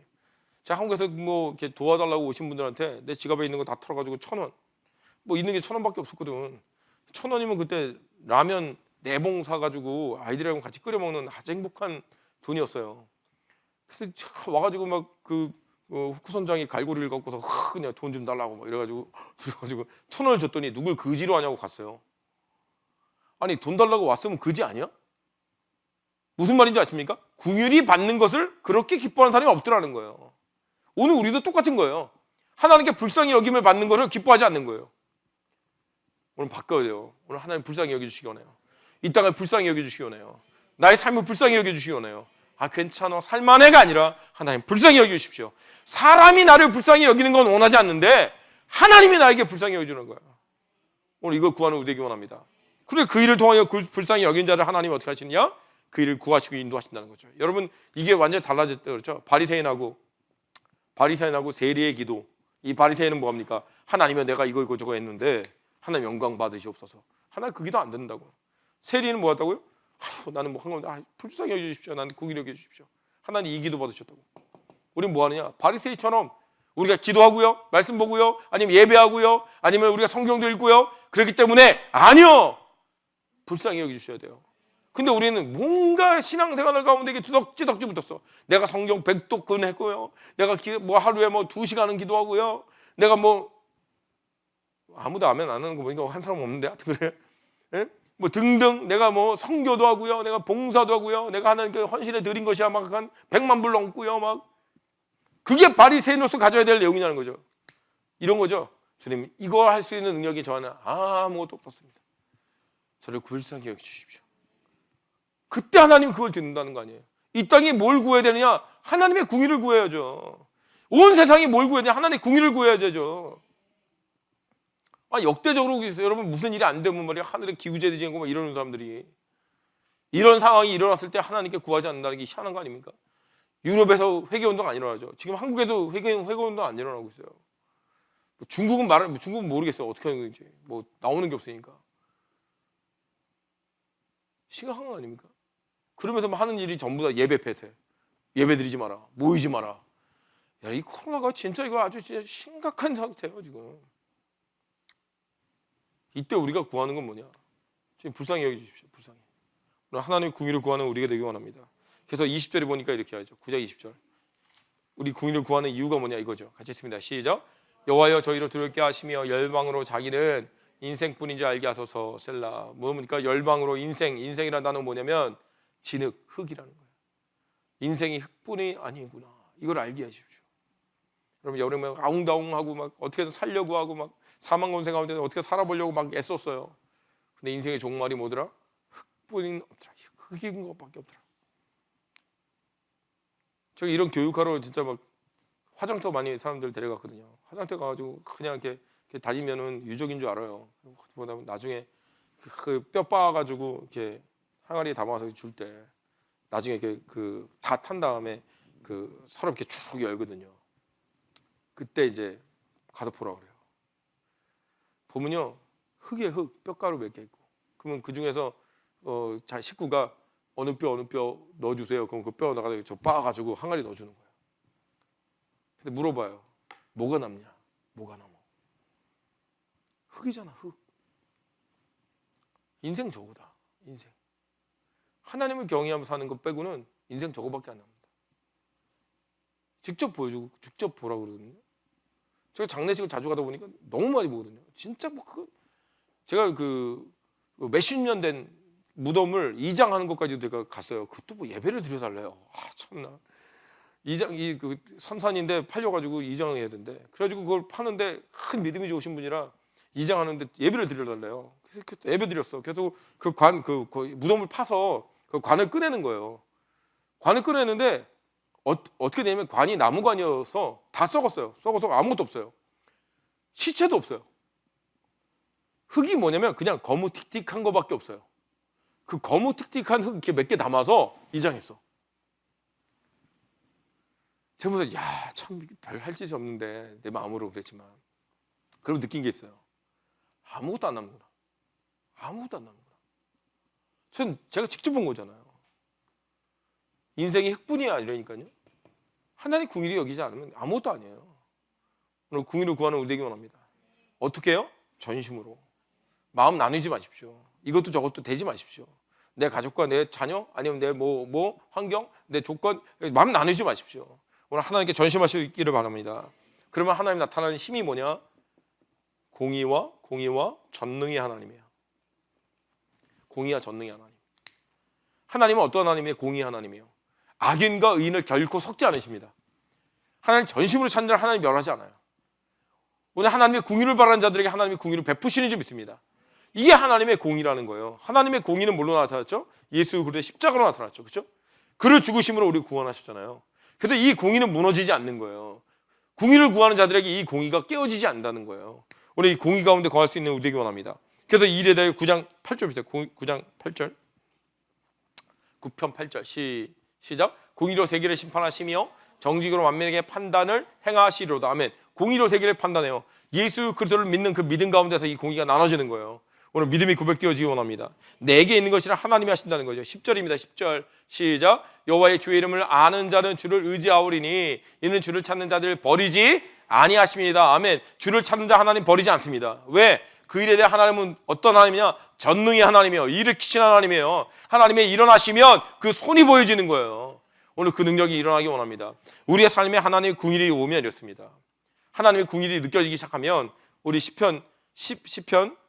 자 한국에서 뭐 이렇게 도와달라고 오신 분들한테 내 지갑에 있는 거 다 털어가지고 1,000원, 뭐 있는 게 1,000원밖에 없었거든. 1,000원이면 그때 라면 4봉 사가지고 아이들이랑 같이 끓여 먹는 아주 행복한 돈이었어요. 그래서 와가지고 막 그 후쿠선장이 갈고리를 갖고서 그냥 돈 좀 달라고 막 이래가지고 들어가지고 1,000원을 줬더니 누굴 그지로 하냐고 갔어요. 아니 돈 달라고 왔으면 그지 아니야? 무슨 말인지 아십니까? 궁휼이 받는 것을 그렇게 기뻐하는 사람이 없더라는 거예요. 오늘 우리도 똑같은 거예요. 하나님께 불쌍히 여김을 받는 것을 기뻐하지 않는 거예요. 오늘 바꿔야 돼요. 오늘 하나님 불쌍히 여겨주시기 원해요. 이 땅을 불쌍히 여겨주시기 원해요. 나의 삶을 불쌍히 여겨주시기 원해요. 아 괜찮아 살만해가 아니라 하나님 불쌍히 여겨주십시오. 사람이 나를 불쌍히 여기는 건 원하지 않는데 하나님이 나에게 불쌍히 여겨주는 거예요. 오늘 이걸 구하는 우리 되기 원합니다. 그래 그 일을 통하여 불쌍히 여긴 자를 하나님이 어떻게 하시느냐? 그 일을 구하시고 인도하신다는 거죠. 여러분 이게 완전히 달라졌다 그렇죠? 바리새인하고 바리새인하고 세리의 기도. 이 바리새인은 뭐합니까? 하나님은 내가 이거 저거 했는데 하나님 영광 받으시옵소서. 하나님 그 기도 안 듣는다고. 세리는 뭐 했다고요? 나는 뭐 한 건데 불쌍히 여겨주십시오. 나는 국인을 여겨주십시오. 하나님 이 기도 받으셨다고. 우리는 뭐 하느냐? 바리새이처럼 우리가 기도하고요, 말씀 보고요, 아니면 예배하고요, 아니면 우리가 성경도 읽고요. 그렇기 때문에 아니요, 불쌍히 여겨주셔야 돼요. 근데 우리는 뭔가 신앙생활 가운데 이게 두덕지덕지 붙었어. 내가 성경 100독근 했고요, 내가 뭐 하루에 뭐 2시간은 기도하고요, 내가 뭐 아무도 아멘 안 하는 거 보니까 한 사람 없는데 하여튼 그래. 예? 뭐 등등 내가 뭐 성교도 하고요, 내가 봉사도 하고요, 내가 하나님께 헌신해 드린 것이 막 한 100만 불 넘고요, 막 그게 바리새인으로서 가져야 될 내용이라는 거죠. 이런 거죠. 주님, 이거 할 수 있는 능력이 저는 아무것도 없었습니다. 저를 불쌍히 여겨주십시오. 그때 하나님 그걸 듣는다는 거 아니에요. 이 땅에 뭘 구해야 되느냐? 하나님의 궁의를 구해야죠. 온 세상이 뭘 구해야 되냐? 하나님의 궁의를 구해야 되죠. 역대적으로 여러분 무슨 일이 안 되면 말이야, 하늘에 기구제도 지고 막 이러는 사람들이, 이런 상황이 일어났을 때 하나님께 구하지 않는다는 게 희한한 거 아닙니까? 유럽에서 회개운동 안 일어나죠. 지금 한국에도 회개운동 안 일어나고 있어요. 중국은 모르겠어요. 어떻게 하는 건지. 뭐 나오는 게 없으니까. 심각한 거 아닙니까? 그러면서 하는 일이 전부 다 예배 폐쇄. 예배 드리지 마라. 모이지 마라. 야, 이 코로나가 진짜 이거 아주 진짜 심각한 상태예요, 지금. 이때 우리가 구하는 건 뭐냐? 지금 불쌍히 여겨주십시오. 불쌍히. 하나님의 궁의를 구하는 우리가 되기 원합니다. 그래서 20절에 보니까 이렇게 하죠. 9장 20절. 우리 궁의를 구하는 이유가 뭐냐 이거죠. 같이 읽습니다. 시작. 여호와여 저희를 두렵게 하시며 열방으로 자기는 인생뿐인 줄 알게 하소서. 셀라. 뭡니까? 열방으로 인생이라는 단어는 뭐냐면 진흙, 흙이라는 거예요. 인생이 흙뿐이 아니구나. 이걸 알게 하십시오. 여러분 여름에 아웅다웅하고 막 어떻게든 살려고 하고 막 사망권세 가운데 어떻게 살아보려고 막 애썼어요. 근데 인생의 종말이 뭐더라? 흙뿐인 없더라. 흙인 것밖에 없더라. 제가 이런 교육하러 진짜 막 화장터 많이 사람들 데려갔거든요. 화장터 가가지고 그냥 이렇게 다니면은 유적인 줄 알아요. 그러다 나중에 그 뼈 빻아가지고 이렇게 항아리에 담아서 줄 때 나중에 그 다 탄 다음에 그 서로 이렇게 쭉 열거든요. 그때 이제 가서 보라 그래요. 보면요, 흙에 흙, 뼈가루 몇 개 있고, 그러면 그 중에서 자 식구가 어느 뼈 넣어주세요. 그럼 그 뼈 나가서 저 빻아가지고 항아리 넣어주는 거예요. 근데 물어봐요. 뭐가 남냐? 뭐가 남아? 흙이잖아, 흙. 인생 저거다. 인생. 하나님을 경외하며 사는 것 빼고는 인생 저거밖에 안 납니다. 직접 보여주고 직접 보라 그러거든요. 제가 장례식을 자주 가다 보니까 너무 많이 보거든요. 진짜 뭐 제가 그 몇십 년 된 무덤을 이장하는 것까지도 제가 갔어요. 그것도 뭐 예배를 드려달래요. 참나. 그 삼산인데 팔려가지고 이장해야 된대. 그래가지고 그걸 파는데 큰 믿음이 좋으신 분이라 이장하는데 예배를 드려달래요. 그래서 예배 드렸어. 그래서 그 무덤을 파서 그 관을 꺼내는 거예요. 관을 꺼내는데 어떻게 되냐면 관이 나무관이어서 다 썩었어요. 썩어서 아무것도 없어요. 시체도 없어요. 흙이 뭐냐면 그냥 거무틱틱한 거밖에 없어요. 그 거무틱틱한 흙 이렇게 몇 개 담아서 이장했어. 제가 보면서 참 별 할 짓이 없는데 내 마음으로 그랬지만, 그럼 느낀 게 있어요. 아무것도 안 남는구나. 아무것도 안 남는구나. 제가 직접 본 거잖아요. 인생이 흙뿐이야 이러니까요. 하나님 궁의를 여기지 않으면 아무것도 아니에요. 오늘 궁의를 구하는 우리 되기 원합니다. 어떻게 해요? 전심으로. 마음 나누지 마십시오. 이것도 저것도 되지 마십시오. 내 가족과 내 자녀, 아니면 내 뭐 환경, 내 조건, 마음 나누지 마십시오. 오늘 하나님께 전심할 수 있기를 바랍니다. 그러면 하나님 나타나는 힘이 뭐냐? 공의와 전능의 하나님이에요. 공의와 전능의 하나님. 하나님은 어떤 하나님이에요? 공의의 하나님이에요. 악인과 의인을 결코 섞지 않으십니다. 하나님 전심으로 찾는 자를 하나님 멸하지 않아요. 오늘 하나님의 공의를 바라는 자들에게 하나님의 공의를 베푸시는 줄 믿습니다. 이게 하나님의 공의라는 거예요. 하나님의 공의는 뭘로 나타났죠? 예수 그리스도의 십자가로 나타났죠. 그렇죠? 그를 죽으심으로 우리를 구원하셨잖아요. 그런데 이 공의는 무너지지 않는 거예요. 공의를 구하는 자들에게 이 공의가 깨어지지 않는다는 거예요. 오늘 이 공의 가운데 거할 수 있는 우리 되기 원합니다. 그래서 이 일에 대해 9장 8절 보세요. 9장 8절. 9편 8절 시작. 공의로 세계를 심판하시며 정직으로 만민에게 판단을 행하시리로다. 아멘. 공의로 세계를 판단해요. 예수 그리스도를 믿는 그 믿음 가운데서 이 공의가 나눠지는 거예요. 오늘 믿음이 고백되어지기 원합니다. 내게 있는 것이라 하나님이 하신다는 거죠. 10절입니다. 10절 시작. 여호와의 주의 이름을 아는 자는 주를 의지하오리니 이는 주를 찾는 자들을 버리지 아니하십니다. 아멘. 주를 찾는 자 하나님 버리지 않습니다. 왜? 그 일에 대해 하나님은 어떤 하나님이냐? 전능의 하나님이에요. 일으키시는 하나님이에요. 하나님의 일어나시면 그 손이 보여지는 거예요. 오늘 그 능력이 일어나기 원합니다. 우리의 삶에 하나님의 궁일이 오면 이렇습니다. 하나님의 궁일이 느껴지기 시작하면 우리 시편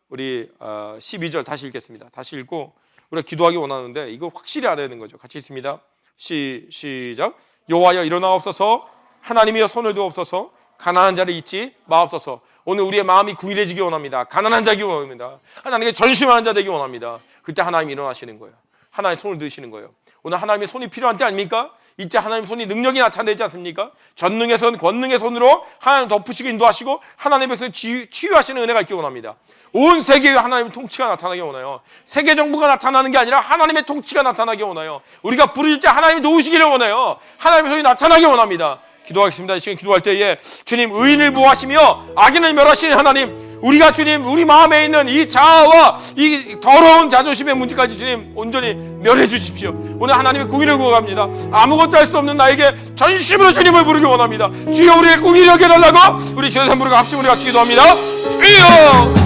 우리 12절 다시 읽겠습니다. 다시 읽고 우리가 기도하기 원하는데 이거 확실히 알아야 되는 거죠. 같이 읽습니다. 시작. 여호와여 일어나옵소서. 하나님이여 손을 두옵소서. 가난한 자를 잊지 마옵소서. 오늘 우리의 마음이 궁일해지기 원합니다. 가난한 자기 원합니다. 하나님께 전심하는 자 되기 원합니다. 그때 하나님이 일어나시는 거예요. 하나님의 손을 드시는 거예요. 오늘 하나님의 손이 필요한 때 아닙니까? 이때 하나님의 손이 능력이 나타내지 않습니까? 전능의 손, 권능의 손으로 하나님 덮으시고 인도하시고 하나님의 백성 치유하시는 은혜가 있기 원합니다. 온 세계에 하나님의 통치가 나타나기 원해요. 세계 정부가 나타나는 게 아니라 하나님의 통치가 나타나기 원해요. 우리가 부르실 때 하나님이 도우시기를 원해요. 하나님의 손이 나타나기 원합니다. 기도하겠습니다. 이 시간 기도할 때에 주님 의인을 보호하시며 악인을 멸하시는 하나님, 우리가 주님 우리 마음에 있는 이 자아와 이 더러운 자존심의 문제까지 주님 온전히 멸해 주십시오. 오늘 하나님의 궁의를 구합니다. 아무것도 할 수 없는 나에게 전심으로 주님을 부르기 원합니다. 주여 우리의 궁의를 여겨달라고 우리 주여 부르고 합심 우리 같이 기도합니다. 주여